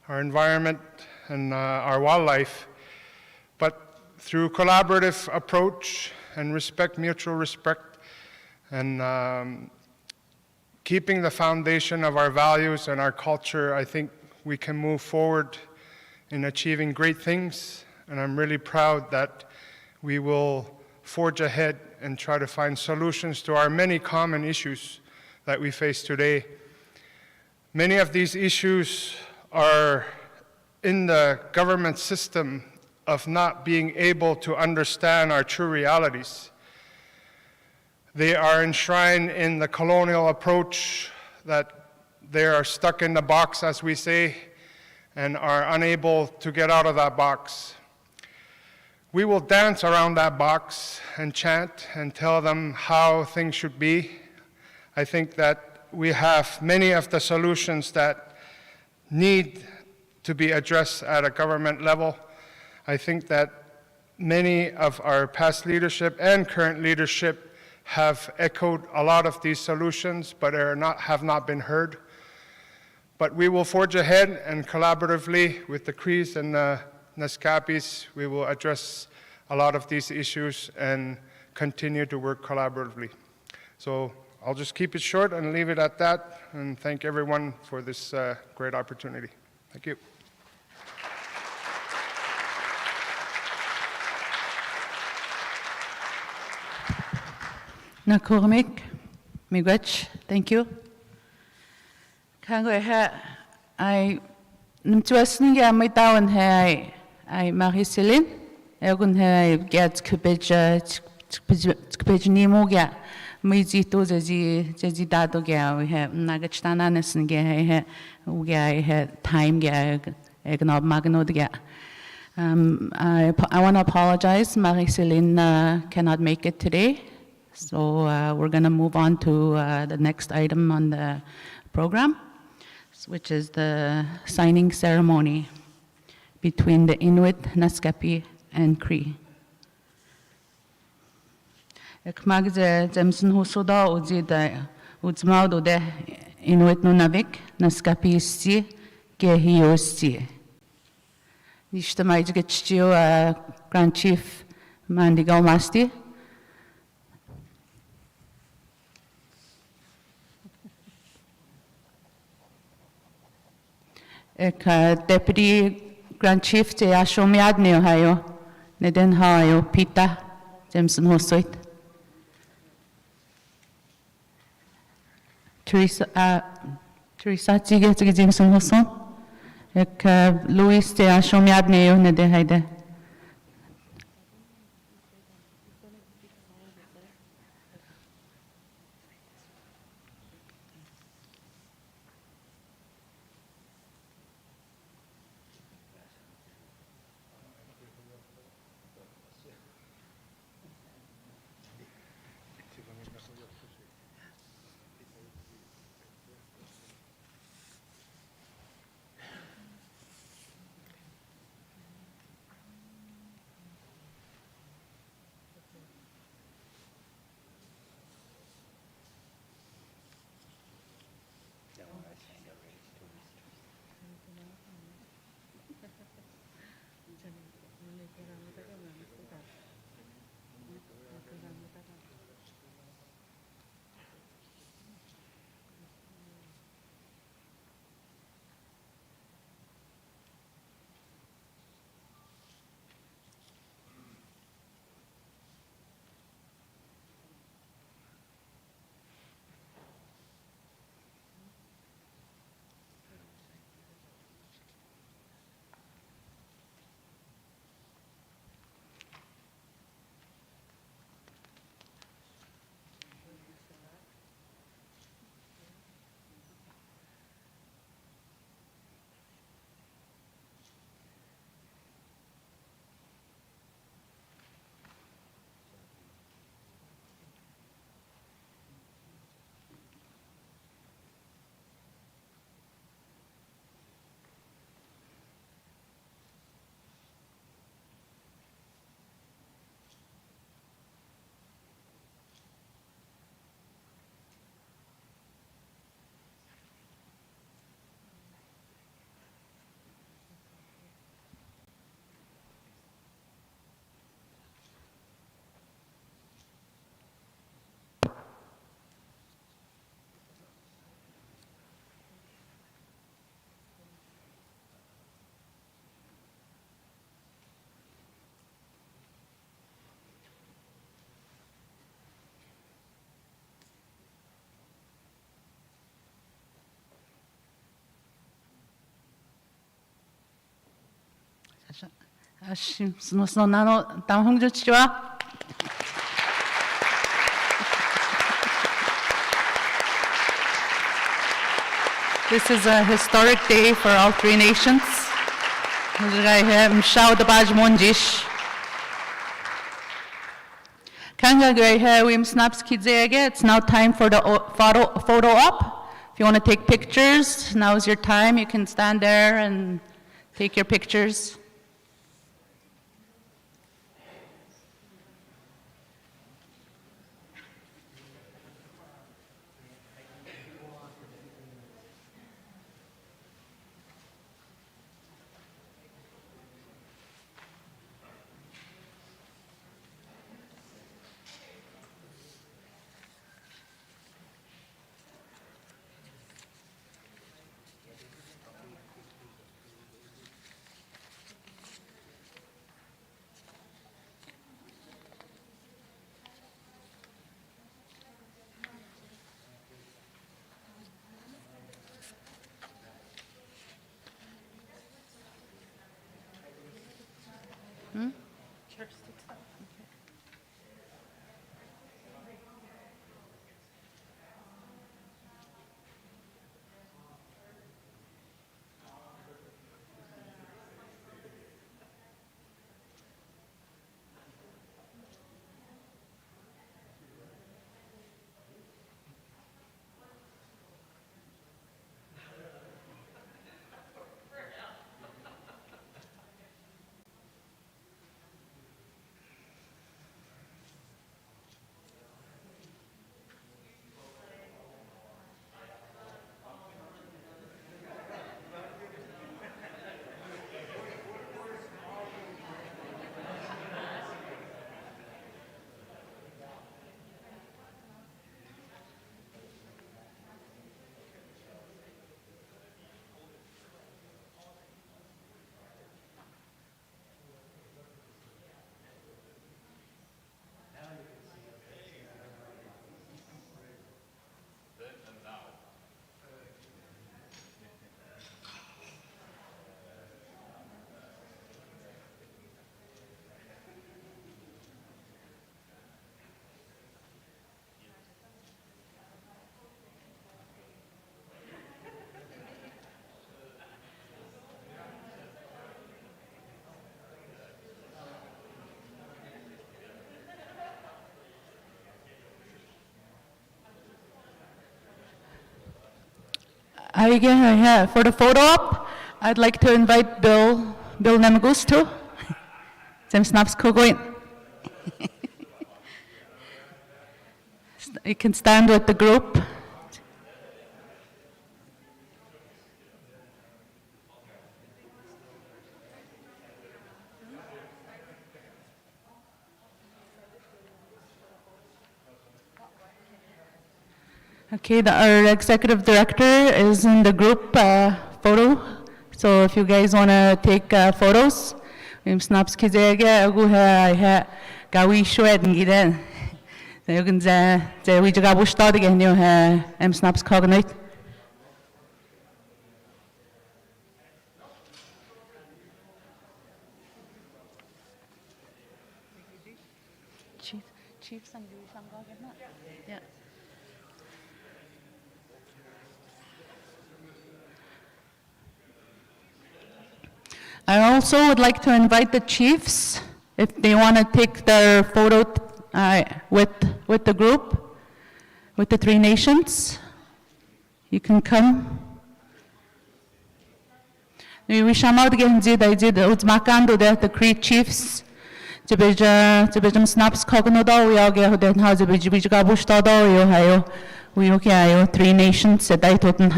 our environment, and our wildlife. But through collaborative approach and respect, mutual respect, and keeping the foundation of our values and our culture, I think we can move forward in achieving great things. And I'm really proud that we will forge ahead and try to find solutions to our many common issues that we face today. Many of these issues are in the government system of not being able to understand our true realities. They are enshrined in the colonial approach that they are stuck in the box, as we say, and are unable to get out of that box. We will dance around that box and chant and tell them how things should be. I think that we have many of the solutions that need to be addressed at a government level. I think that many of our past leadership and current leadership have echoed a lot of these solutions, but have not been heard. But we will forge ahead, and collaboratively with the Crees and the Naskapis, we will address a lot of these issues and continue to work collaboratively. So I'll just keep it short and leave it at that, and thank everyone for this great opportunity. Thank you.
Nakurmik, miigwech, thank you. Kango I nimtuasning ya may taon I Marie-Céline, egun get kubej nimo ga may zito zazi dado ga we nagachtana nesin ga time ga egnob magnod ga. I want to apologize. Marie-Céline cannot make it today. So we're going to move on to the next item on the program, which is the signing ceremony between the Inuit, Naskapi, and Cree. Ekmagze zemsen husoda uzida uzmaudo de Inuit nunavik, Naskapi si gehio si. Nishta maijge chichio Grand Chief Mandigal Masti. Deputy Grand Chief te ashomiad ne hayo, ne den hayo Pita Jameson Hosoit. Teresa tige Jameson Hoson. Louis te ashomiad ne de haide. This is a historic day for all three nations. It's now time for the photo op. If you want to take pictures, now's your time. You can stand there and take your pictures. For the photo op, I'd like to invite Bill Namagustu. You can stand with the group. Okay, our executive director is in the group photo. So if you guys want to take photos, snaps kizega agu gawi shwed ngiden. You can say we just got started again. You snaps cognate. Chief, yeah. I also would like to invite the chiefs, if they want to take their photo with the group, with the three nations. You can come. We shall out again. The Cree chiefs. Snaps Cognodo, we all get then how the Bijigabush Todo, we okay, three nations at Daytoten.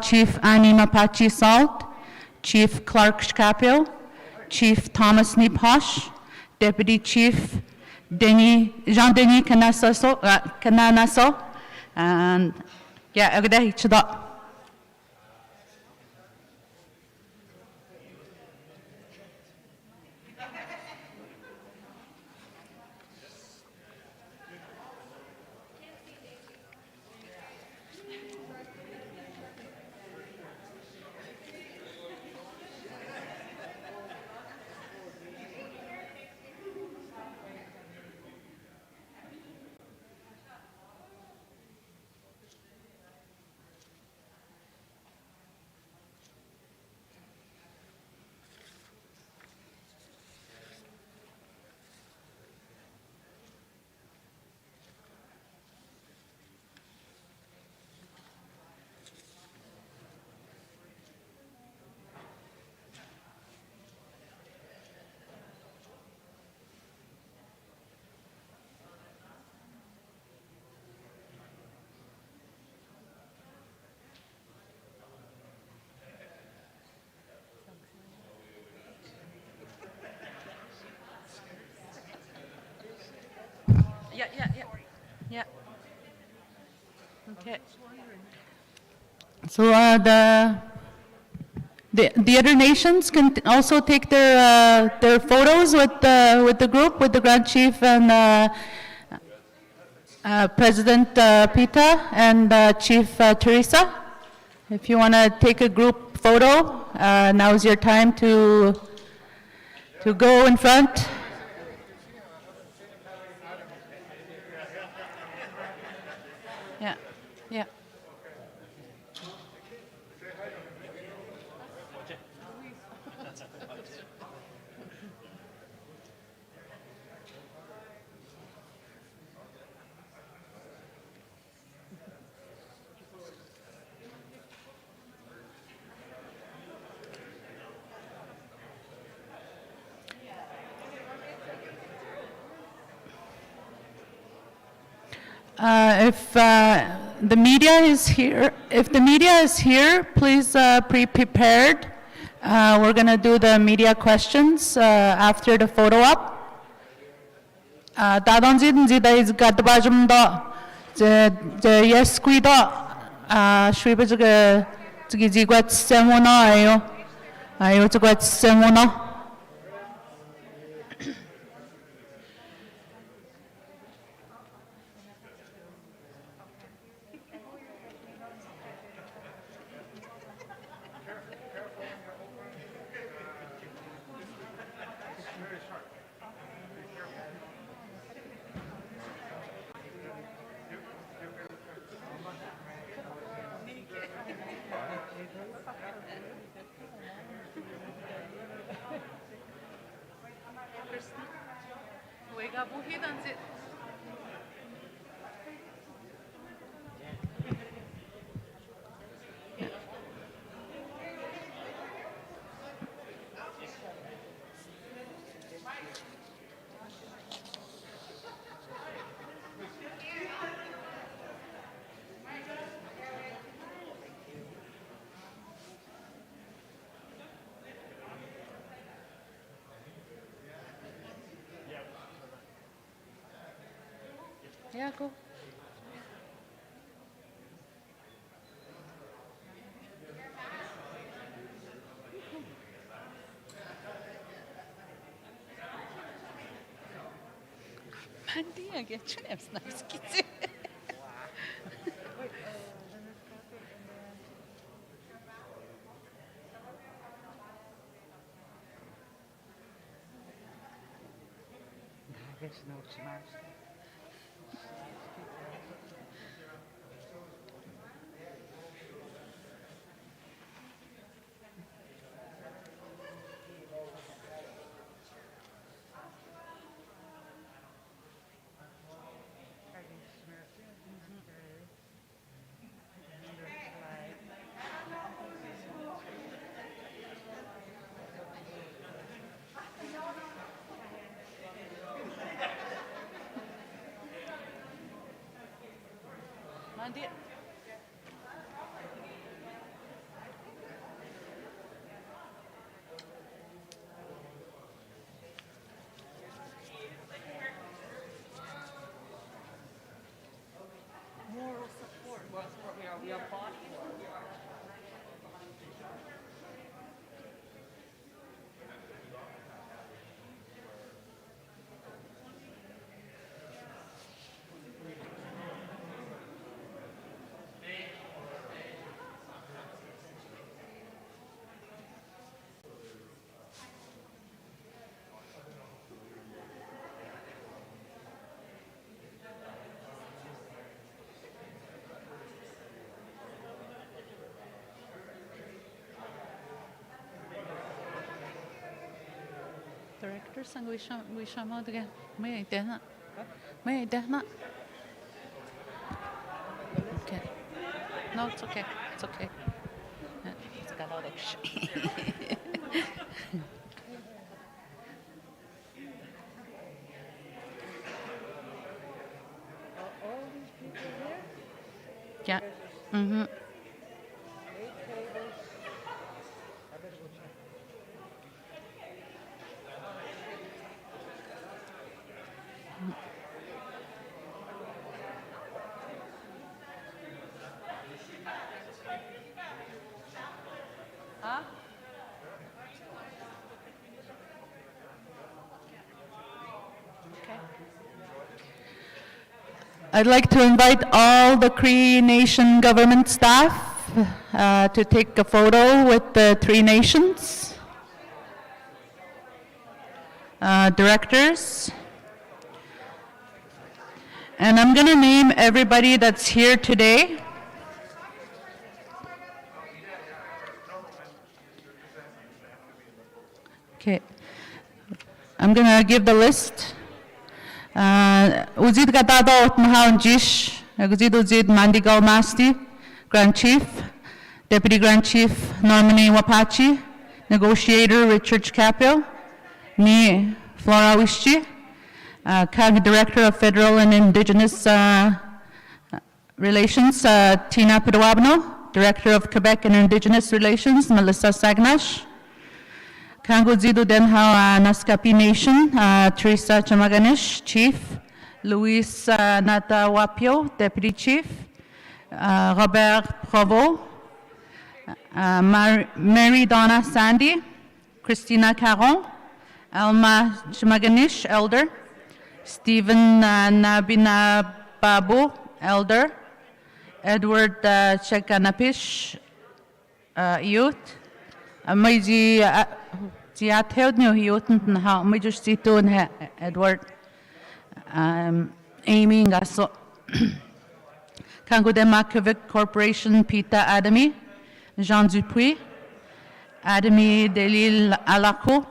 Chief Annie Mapache Salt, Chief Clark Scapio, Chief Thomas Niposh, Deputy Chief Jean-Denis Cananaso, and yeah, every day. Yeah. Okay. So the other nations can also take their photos with the group, with the Grand Chief and President Pita and Chief Teresa. If you want to take a group photo, now is your time to go in front. Yeah, yeah. If the media is here, please be prepared. We're going to do the media questions after the photo op. 다던진 지다 is gadba 좀 더, yes 구이더, 쉬브 저기 지과 세모나예요. 아유 저거 세모나. Yeah, go. 만디하게 추냄새 나시키지. Mandi.
Moral support. We are fought for.
Director sang we shama again. May I dehna? Okay. No, it's okay. It's okay. It's got all that shit.
All these people here?
Yeah. Mm-hmm.
8 tables. I better go check.
I'd like to invite all the Cree Nation government staff to take a photo with the three nations. Directors. And I'm going to name everybody that's here today. Okay. I'm going to give the list. Uzid Gadado Otmahan Jish, Uzid Mandigal Masti, Grand Chief, Deputy Grand Chief Normani Wapachi, Negotiator Richard Capio, Ni Flora Wishchi, CAG Director of Federal and Indigenous Relations, Tina Piduabno, Director of Quebec and Indigenous Relations, Melissa Sagnash, Kango Zidu Denhao Naskapi Nation, Teresa Chamaganish, Chief, Luis Natawapio, Deputy Chief, Robert Provo, Mary Donna Sandy, Christina Caron, Alma Chamaganish, Elder, Stephen Nabina Babu, Elder, Edward Chekanapish, Youth, Maiji Jiatheld New Youth, and how Majustito and Edward, Amy Ngaso, Kango de Makavik Corporation, Peter Adame, Jean Dupuis, Adame Delil Alako,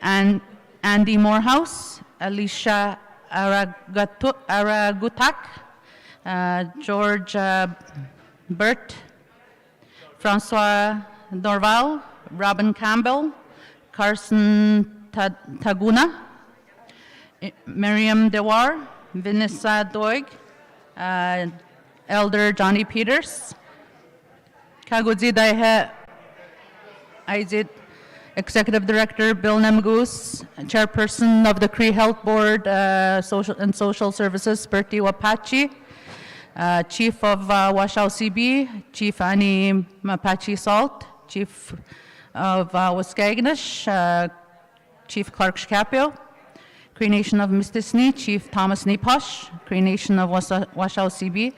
and Andy Morehouse, Alicia Aragutak, George Burt, Francois Dorval, Robin Campbell, Carson Taguna, Miriam Dewar, Vanessa Doig, Elder Johnny Peters, Kagudzi Daihe Aizid, Executive Director Bill Namagoose, Chairperson of the Cree Health Board Social Services Bertie Wapachi, Chief of Washoe CB, Chief Ani Mapachi Salt, Chief of Waskagnish, Chief Clark Shkapio, Cree Nation of Mistisni, Chief Thomas Niposh, Cree Nation of Washoe CB,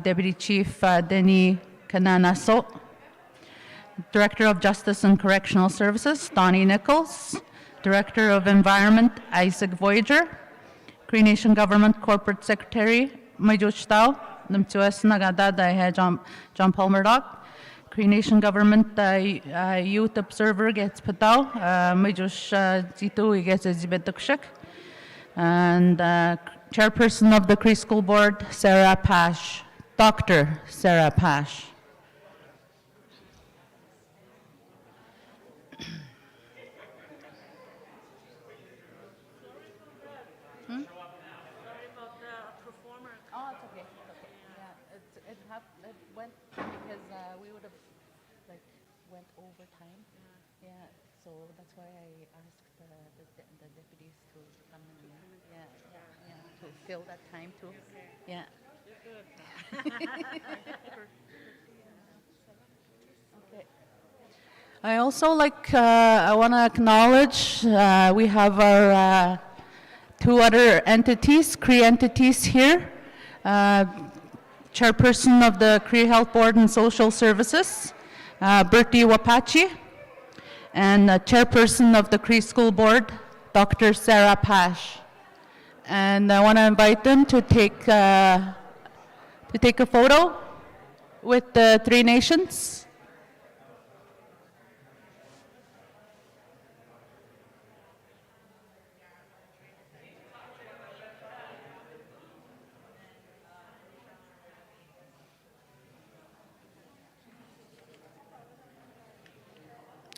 Deputy Chief Denny Kananaso, Director of Justice and Correctional Services, Donnie Nichols, Director of Environment, Isaac Voyager, Cree Nation Government Corporate Secretary, Majush Tao, Namtuas Nagada Daihe John Paul Murdoch, Cree Nation Government Youth Observer gets Patao, Majush Zitu gets Zibedukshik, and Chairperson of the Cree School Board, Sarah Pash, Dr. Sarah Pash. So that's why I asked the deputies to come and to fill that time too. Yeah. Okay. I also I want to acknowledge we have our two other entities, Cree entities here. Chairperson of the Cree Health Board and Social Services, Bertie Wapachi, and Chairperson of the Cree School Board, Dr. Sarah Pash. And I want to invite them to take a photo with the three nations.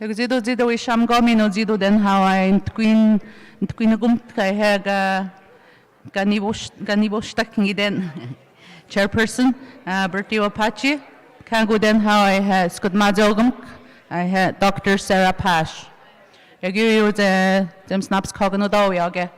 Zido isham gomino zido den hawa in twin gum kai ganibosh taking den chairperson Bertie Apache kangu den hawa I had skut mazogum I had Dr. Sarah Pash. I give you the them snaps kogano dawi age.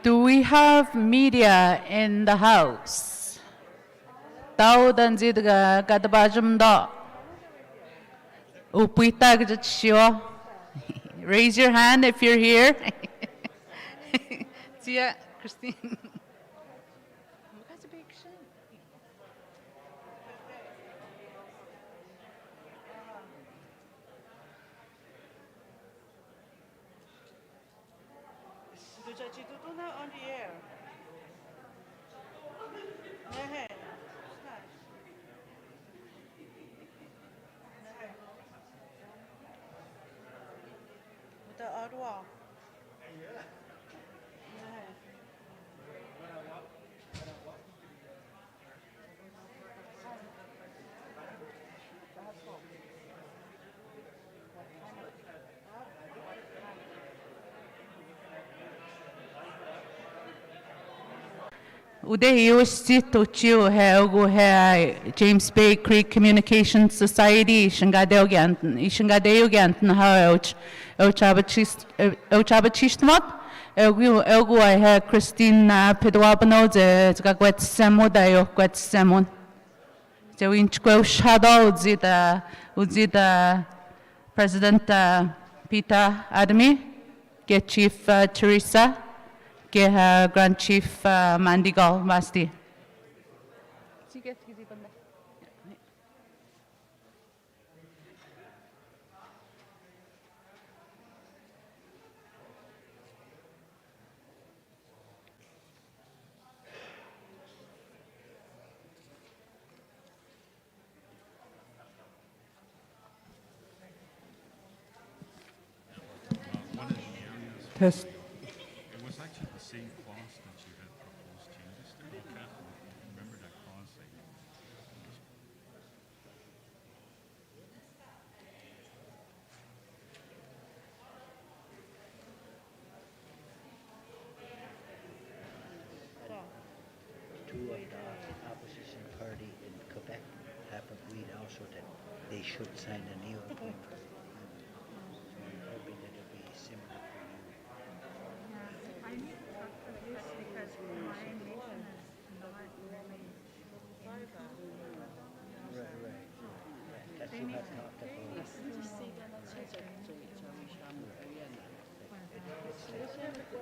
Do we have media in the house? Taudan zidga kadabajumda. Upita gajachio. Raise your hand if you're here. Tia, Christine.
on the air. With the Ottawa.
Ude Yoshito Chiu Helgo He James Bay Cree Communication Society Shingadeogantan Hauch Elchabachistmat Elgo I have Christine Pedwabano Gagwet Semo Dio Gwet Semon. So in Shadow Uzida President Peter Adame, get Chief Teresa. Grand Chief Mandigal Masti.
Test.
Two of the opposition party in Quebec have agreed also that they should sign a new agreement. So I'm hoping that it'll be similar for you.
I need to talk to this because my nation is not really
That's what I talked about. It's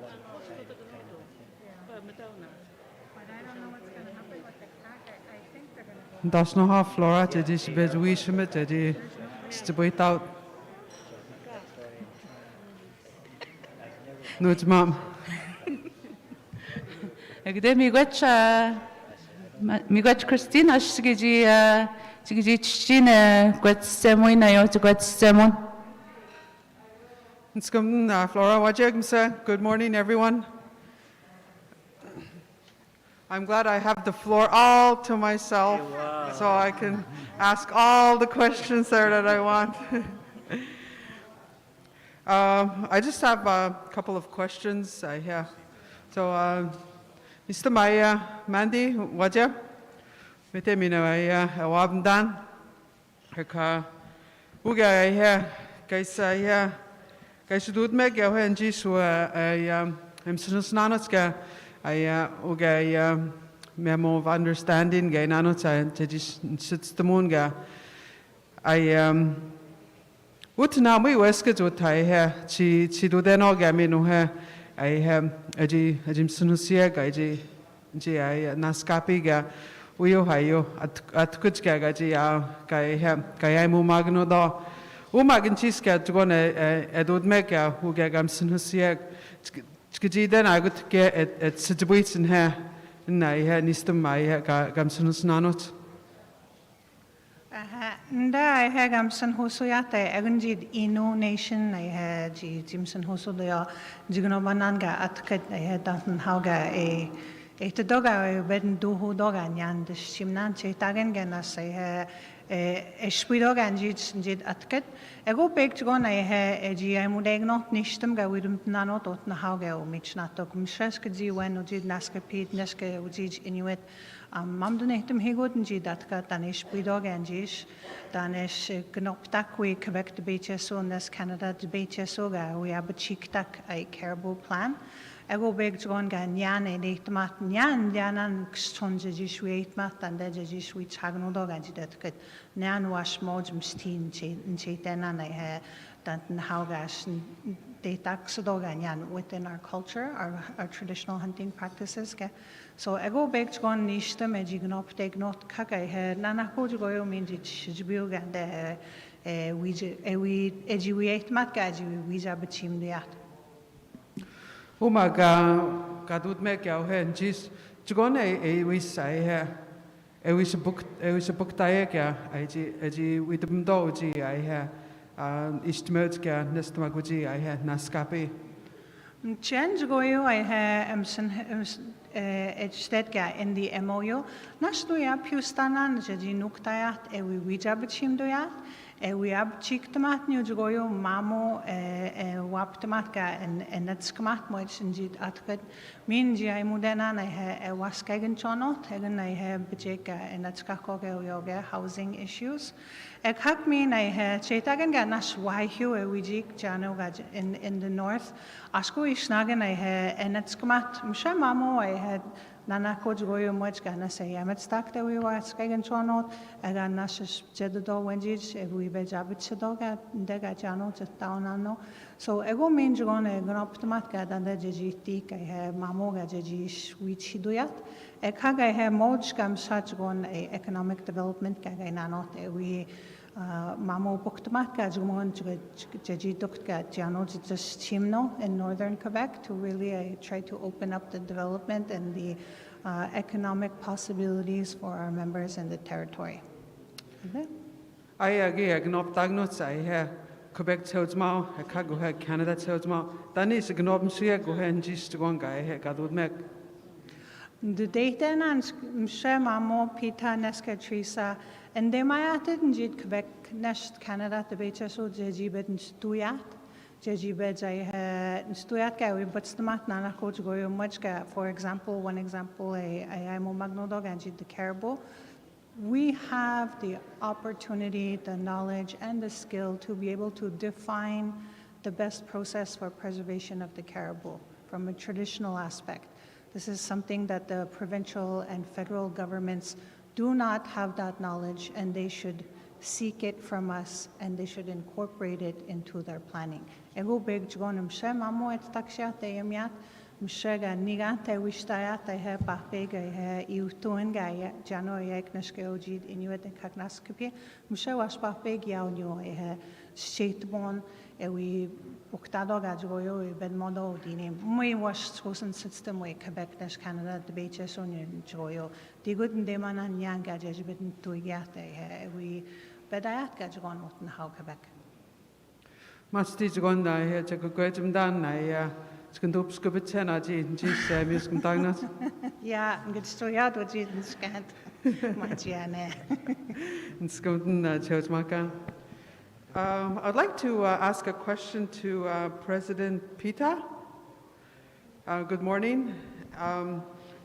one-sided kind of a thing.
But I don't know what's going to happen with the CAC. I think they're going to go.
Das noch auf Flora, die ist bezuischmet, die ist beitaut. Nur Mom.
Agde miigwach Christina shigiji chine gwet semoi na yo gwet semon.
Flora, wajegmsa. Good morning, everyone. I'm glad I have the floor all to myself, so I can ask all the questions there that I want. I just have a couple of questions. So, Mr. Maya, Mandy, wajah? Mete mina Maya, awabdan. Heka, uga Maya, kaisa Maya, kaisa dudme gya hen jiswa emsunus nanotska. Uga memo of understanding gay nanotsa tedis sits the moon ga. What now we wesket what I hear, she do then all gamino her. I have a Jim Sunusia, Gaji, Naskapi, ga, Uyo Hayo, at Kuchka, Gaji, Kayamo Magno do. Umagin Chiska to go a dude maker who gam Sunusia. Then I would get at situations in her, and I had Nistum, my Gamsunus Nanot.
Nda I had Gamson Hosuyata, Egunjid Inu Nation, I had Jimson Hosulia, Jiganobananga, Atkat, I had Danton Hauga, a doga, a bed and duhu doga, and Yan, the Shimnan Chetaganganas, I had a Spuidoga and Jid Atkat. I go back to go and I had a GM not Nishtum, go with Nanot, or Nahauga, or Mitch Natok, Mishreska, when Ujid Naskapi, Neska, Ujij Inuit. Mamdunehtum higoden ji datka danish bidog anjish danish gnoptak we Quebec de BHSO nes Canada de BHSO ga we have a chiktak a caribou plan. Ego big drawn ga nyan e neitmat nyan yanan kstonje jish we eitmat and de jish we chagno dog anji dat kut nyan wash mojum steen che tenan I ha danten haugash de nyan within our culture, our traditional hunting practices. So ego big drawn nishta me jignop take not kagai ha nanako joyo minji chijbiu gande we eji mat gaji we jabachim diat.
Umaga gadut me gau hen jis jgon wis I ha was a book taega eji with them doji I ha Istmertga Nestamaguji I ha Naskapi.
Change goyo I ha edstedga in the MOU. Nastuya piustanan jaji nuktayat we wijabachim doyat. We have chiktamat new joyo mamo waptamatka and that's kamat much indeed atkat mean gi mudena I have waskagan chonot and I have bejeka and that's kakoga yoga housing issues. Hak mean I have chetagan ganas waihu wijik jano in the north. Asko ishnagan I have and that's kamat msha mamo I had Nana Kojoyo much gana say Amet stack that we were skagan chonot, and I nash jedo wenjich, we bejabit doga, dega jano, just down ano. So ego mean gon a groptomatka than the jejitik, I have mamoga jejish, which he doyat. A kag I have moj gam such gon a economic development kagainanot, we Mamo Buktamaka Jumon Jaji Dukka Jano just Chimno in northern Quebec to really try to open up the development and the economic possibilities for our members in the territory.
I agree, Gnop Dagnots, I have Quebec Telsmau, I can't go ahead, Canada Telsmau. Then is a Gnop Sia go ahead and just one guy I got would make.
The data and Mamo Pita Neska Trisa. And they might in Quebec, Nest Canada, the BHSO, Jajibed and Stuyat. Jajibed, I had Stuyat Gawi, but Stamat Nana Coach Goyo Muchka, for example, one example, I am a Magnodog and the caribou. We have the opportunity, the knowledge, and the skill to be able to define the best process for preservation of the caribou from a traditional aspect. This is something that the provincial and federal governments do not have that knowledge, and they should seek it from us, and they should incorporate it into their planning. Ego big jgonum she mamo et takshat yamyat mshega nigante wishtayat I have big I iutuan guy jano yak nashkeojid Inuit and Kreenoskapi mshewash big yawnyo I have shaitbon we Uktadog Ajoyo, Bedmodo, Dini, Mui was chosen system way, Quebec, Canada, the BHS on Joyo, the good and Demana Yang Gadget to Yate, we Bedayat Gajon, how Quebec.
Must teach one I had to go to done. I can do Scubit and Gis, Miss Contagnat.
Yeah, good story out with it and scant. Machiane.
In Scotland, Church Maka. I'd like to ask a question to President Pita. Good morning.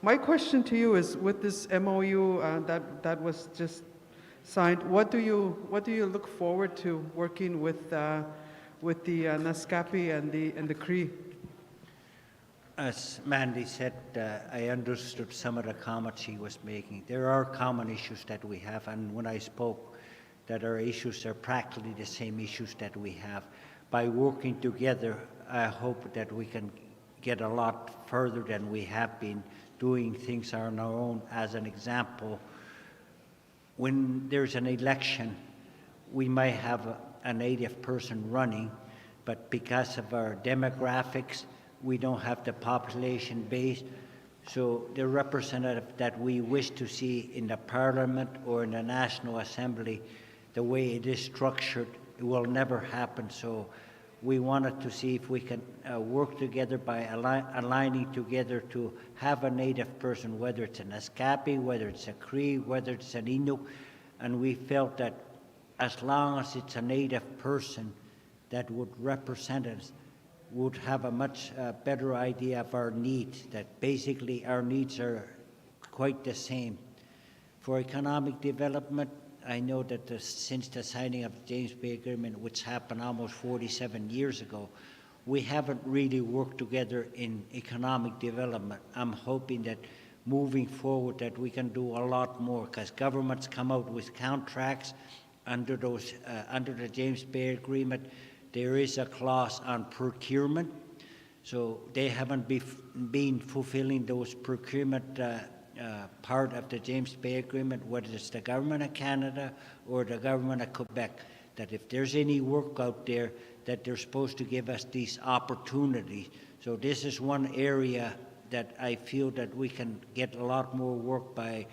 My question to you is, with this MOU that was just signed, what do you look forward to working with the Naskapi and the Cree?
As Mandy said, I understood some of the comments he was making. There are common issues that we have, and when I spoke, that our issues are practically the same issues that we have. By working together, I hope that we can get a lot further than we have been doing things on our own. As an example, when there's an election, we might have a native person running, but because of our demographics, we don't have the population base. So the representative that we wish to see in the Parliament or in the National Assembly, the way it is structured, it will never happen. So we wanted to see if we can work together by aligning together to have a native person, whether it's a Naskapi, whether it's a Cree, whether it's an Inuit. And we felt that as long as it's a native person that would represent us, would have a much better idea of our needs, that basically our needs are quite the same. For economic development, I know that since the signing of the James Bay Agreement, which happened almost 47 years ago, we haven't really worked together in economic development. I'm hoping that moving forward that we can do a lot more, because governments come out with contracts under the James Bay Agreement. There is a clause on procurement, so they haven't been fulfilling those procurement part of the James Bay Agreement, whether it's the government of Canada or the government of Quebec, that if there's any work out there, that they're supposed to give us these opportunities. So this is one area that I feel that we can get a lot more work by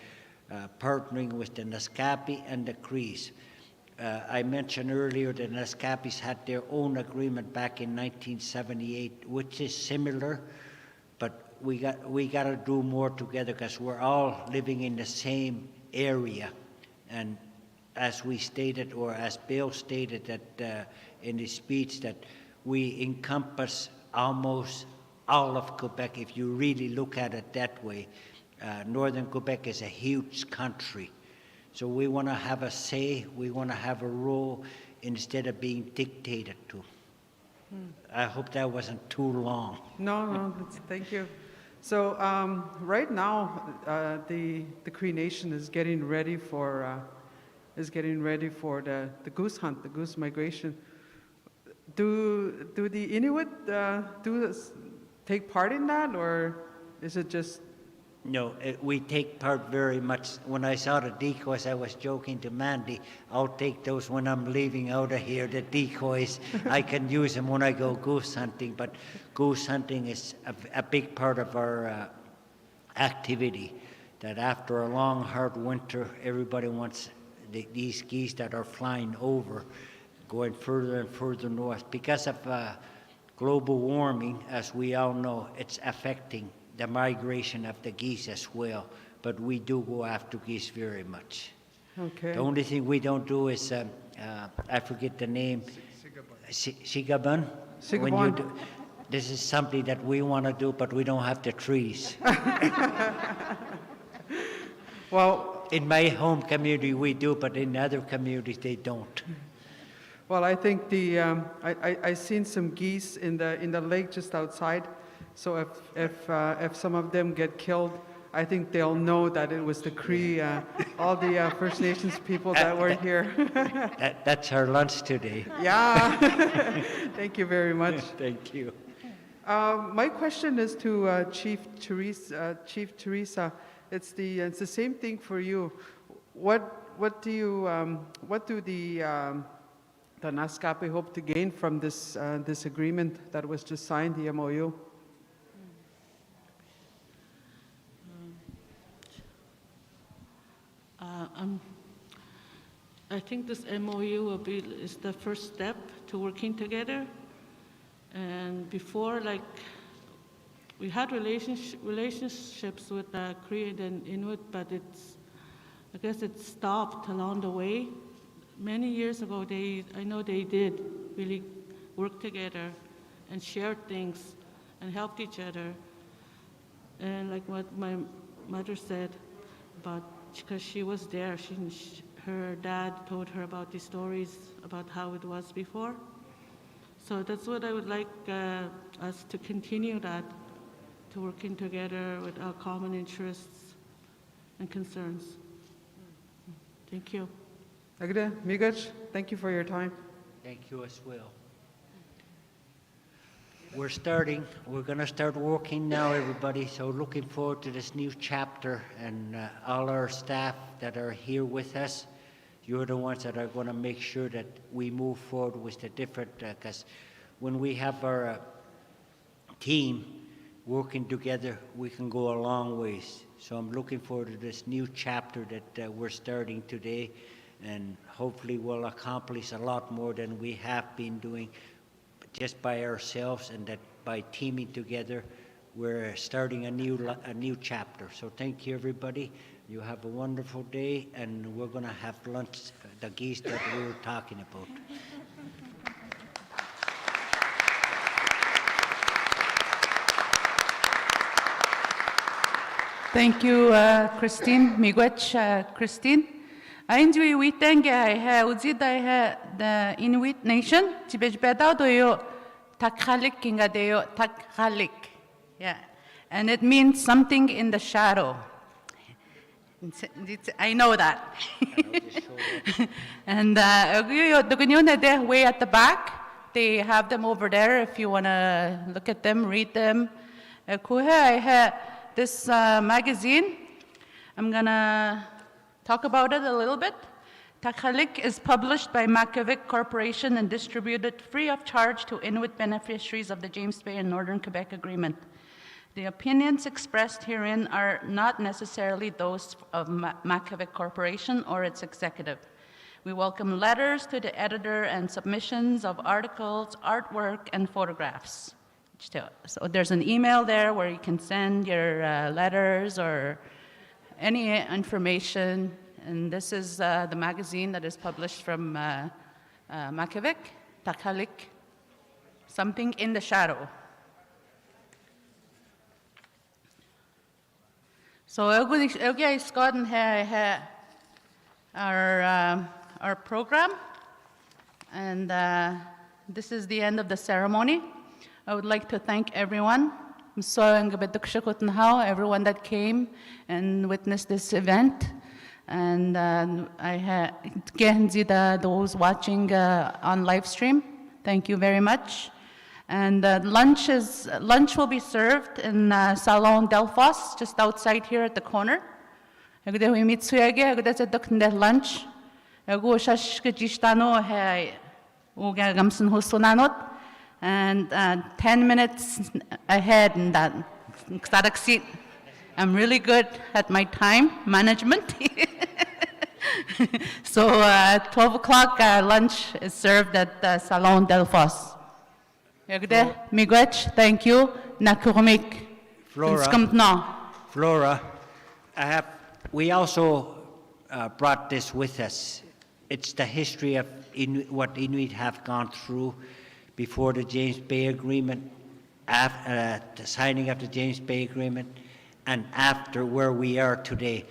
partnering with the Naskapi and the Crees. I mentioned earlier that Naskapis had their own agreement back in 1978, which is similar, but we got to do more together because we're all living in the same area. And as we stated, or as Bill stated that in his speech, that we encompass almost all of Quebec if you really look at it that way. Northern Quebec is a huge country. So we want to have a say, we want to have a role instead of being dictated to. I hope that wasn't too long.
No, thank you. So right now, the Cree Nation is getting ready for the goose hunt, the goose migration. Do the Inuit take part in that, or is it just?
No, we take part very much. When I saw the decoys, I was joking to Mandy, I'll take those when I'm leaving out of here, the decoys. I can use them when I go goose hunting, but goose hunting is a big part of our activity, that after a long, hard winter, everybody wants these geese that are flying over, going further and further north. Because of global warming, as we all know, it's affecting the migration of the geese as well, but we do go after geese very much.
Okay.
The only thing we don't do is, I forget the name, Sigabun. When you do, this is something that we want to do, but we don't have the trees.
Well,
in my home community we do, but in other communities they don't.
Well, I think I seen some geese in the lake just outside. So if some of them get killed, I think they'll know that it was the Cree, all the First Nations people that were here.
That's our lunch today.
Yeah. Thank you very much.
Thank you.
My question is to Chief Teresa. It's the same thing for you. What do the Naskapi hope to gain from this agreement that was just signed, the MOU?
I think this MOU is the first step to working together. And before, we had relationships with the Cree and Inuit, but I guess it stopped along the way. Many years ago, I know they did really work together and share things and helped each other. And like what my mother said, because she was there, her dad told her about the stories about how it was before. So that's what I would like us to continue that, to working together with our common interests and concerns. Thank you.
Agda, Migaj, thank you for your time.
Thank you as well. We're going to start working now, everybody, so looking forward to this new chapter, and all our staff that are here with us, you're the ones that are going to make sure that we move forward with the different, because when we have our team working together, we can go a long ways. So I'm looking forward to this new chapter that we're starting today, and hopefully we'll accomplish a lot more than we have been doing just by ourselves, and that by teaming together, we're starting a new chapter. So thank you, everybody. You have a wonderful day, and we're going to have lunch, the geese that we were talking about.
Thank you, Christine. Miigwech, Christine. Ainjui witenge I uzida the Inuit nation. Tibej bedao doyo takhalik kinga deyo takhalik. Yeah, and it means something in the shadow. I know that. And the way at the back, they have them over there if you want to look at them, read them. I have this magazine. I'm going to talk about it a little bit. Takhalik is published by Makavik Corporation and distributed free of charge to Inuit beneficiaries of the James Bay and Northern Quebec Agreement. The opinions expressed herein are not necessarily those of Makavik Corporation or its executive. We welcome letters to the editor and submissions of articles, artwork, and photographs. So there's an email there where you can send your letters or any information. And this is the magazine that is published from Makavik, Takhalik, Something in the Shadow. So our program, and this is the end of the ceremony. I would like to thank everyone, everyone that came and witnessed this event, and those watching on live stream. Thank you very much. And lunch will be served in Salon Delphos, just outside here at the corner. Lunch. And 10 minutes ahead in that. I'm really good at my time management. So 12 o'clock lunch is served at Salon Delphos. Miigwech, thank you. Nakurumik.
Flora, we also brought this with us. It's the history of what Inuit have gone through before the James Bay Agreement, after the signing of the James Bay Agreement, and after where we are today.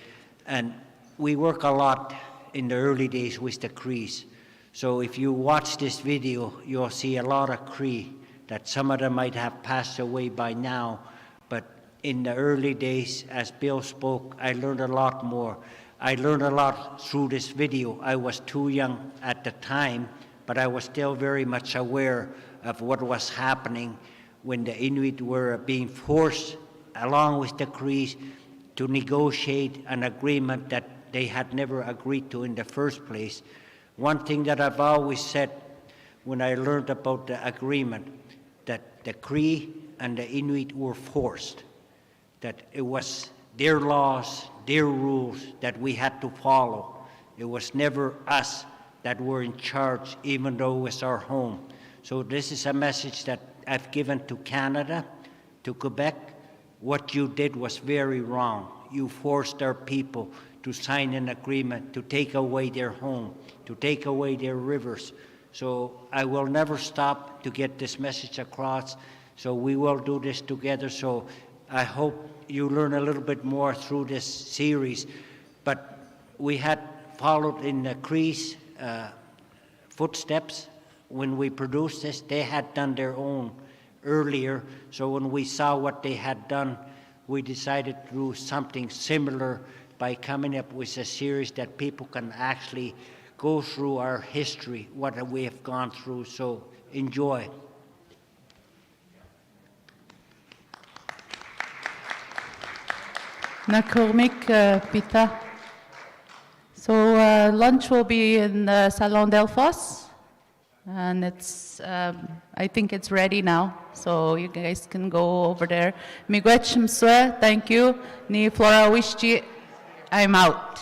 And we work a lot in the early days with the Crees. So if you watch this video, you'll see a lot of Cree, that some of them might have passed away by now, but in the early days, as Bill spoke, I learned a lot more. I learned a lot through this video. I was too young at the time, but I was still very much aware of what was happening when the Inuit were being forced, along with the Crees, to negotiate an agreement that they had never agreed to in the first place. One thing that I've always said when I learned about the agreement, that the Cree and the Inuit were forced, that it was their laws, their rules that we had to follow. It was never us that were in charge, even though it was our home. So this is a message that I've given to Canada, to Quebec. What you did was very wrong. You forced our people to sign an agreement to take away their home, to take away their rivers. So I will never stop to get this message across. So we will do this together. So I hope you learn a little bit more through this series. But we had followed in the Cree's footsteps when we produced this. They had done their own earlier. So when we saw what they had done, we decided to do something similar by coming up with a series that people can actually go through our history, what we have gone through. So enjoy.
Nakurmik Pita. So lunch will be in the Salon Delphos, and it's I think it's ready now, so you guys can go over there. Miigwech mswe, thank you. Ni Flora Wishchi, I'm out.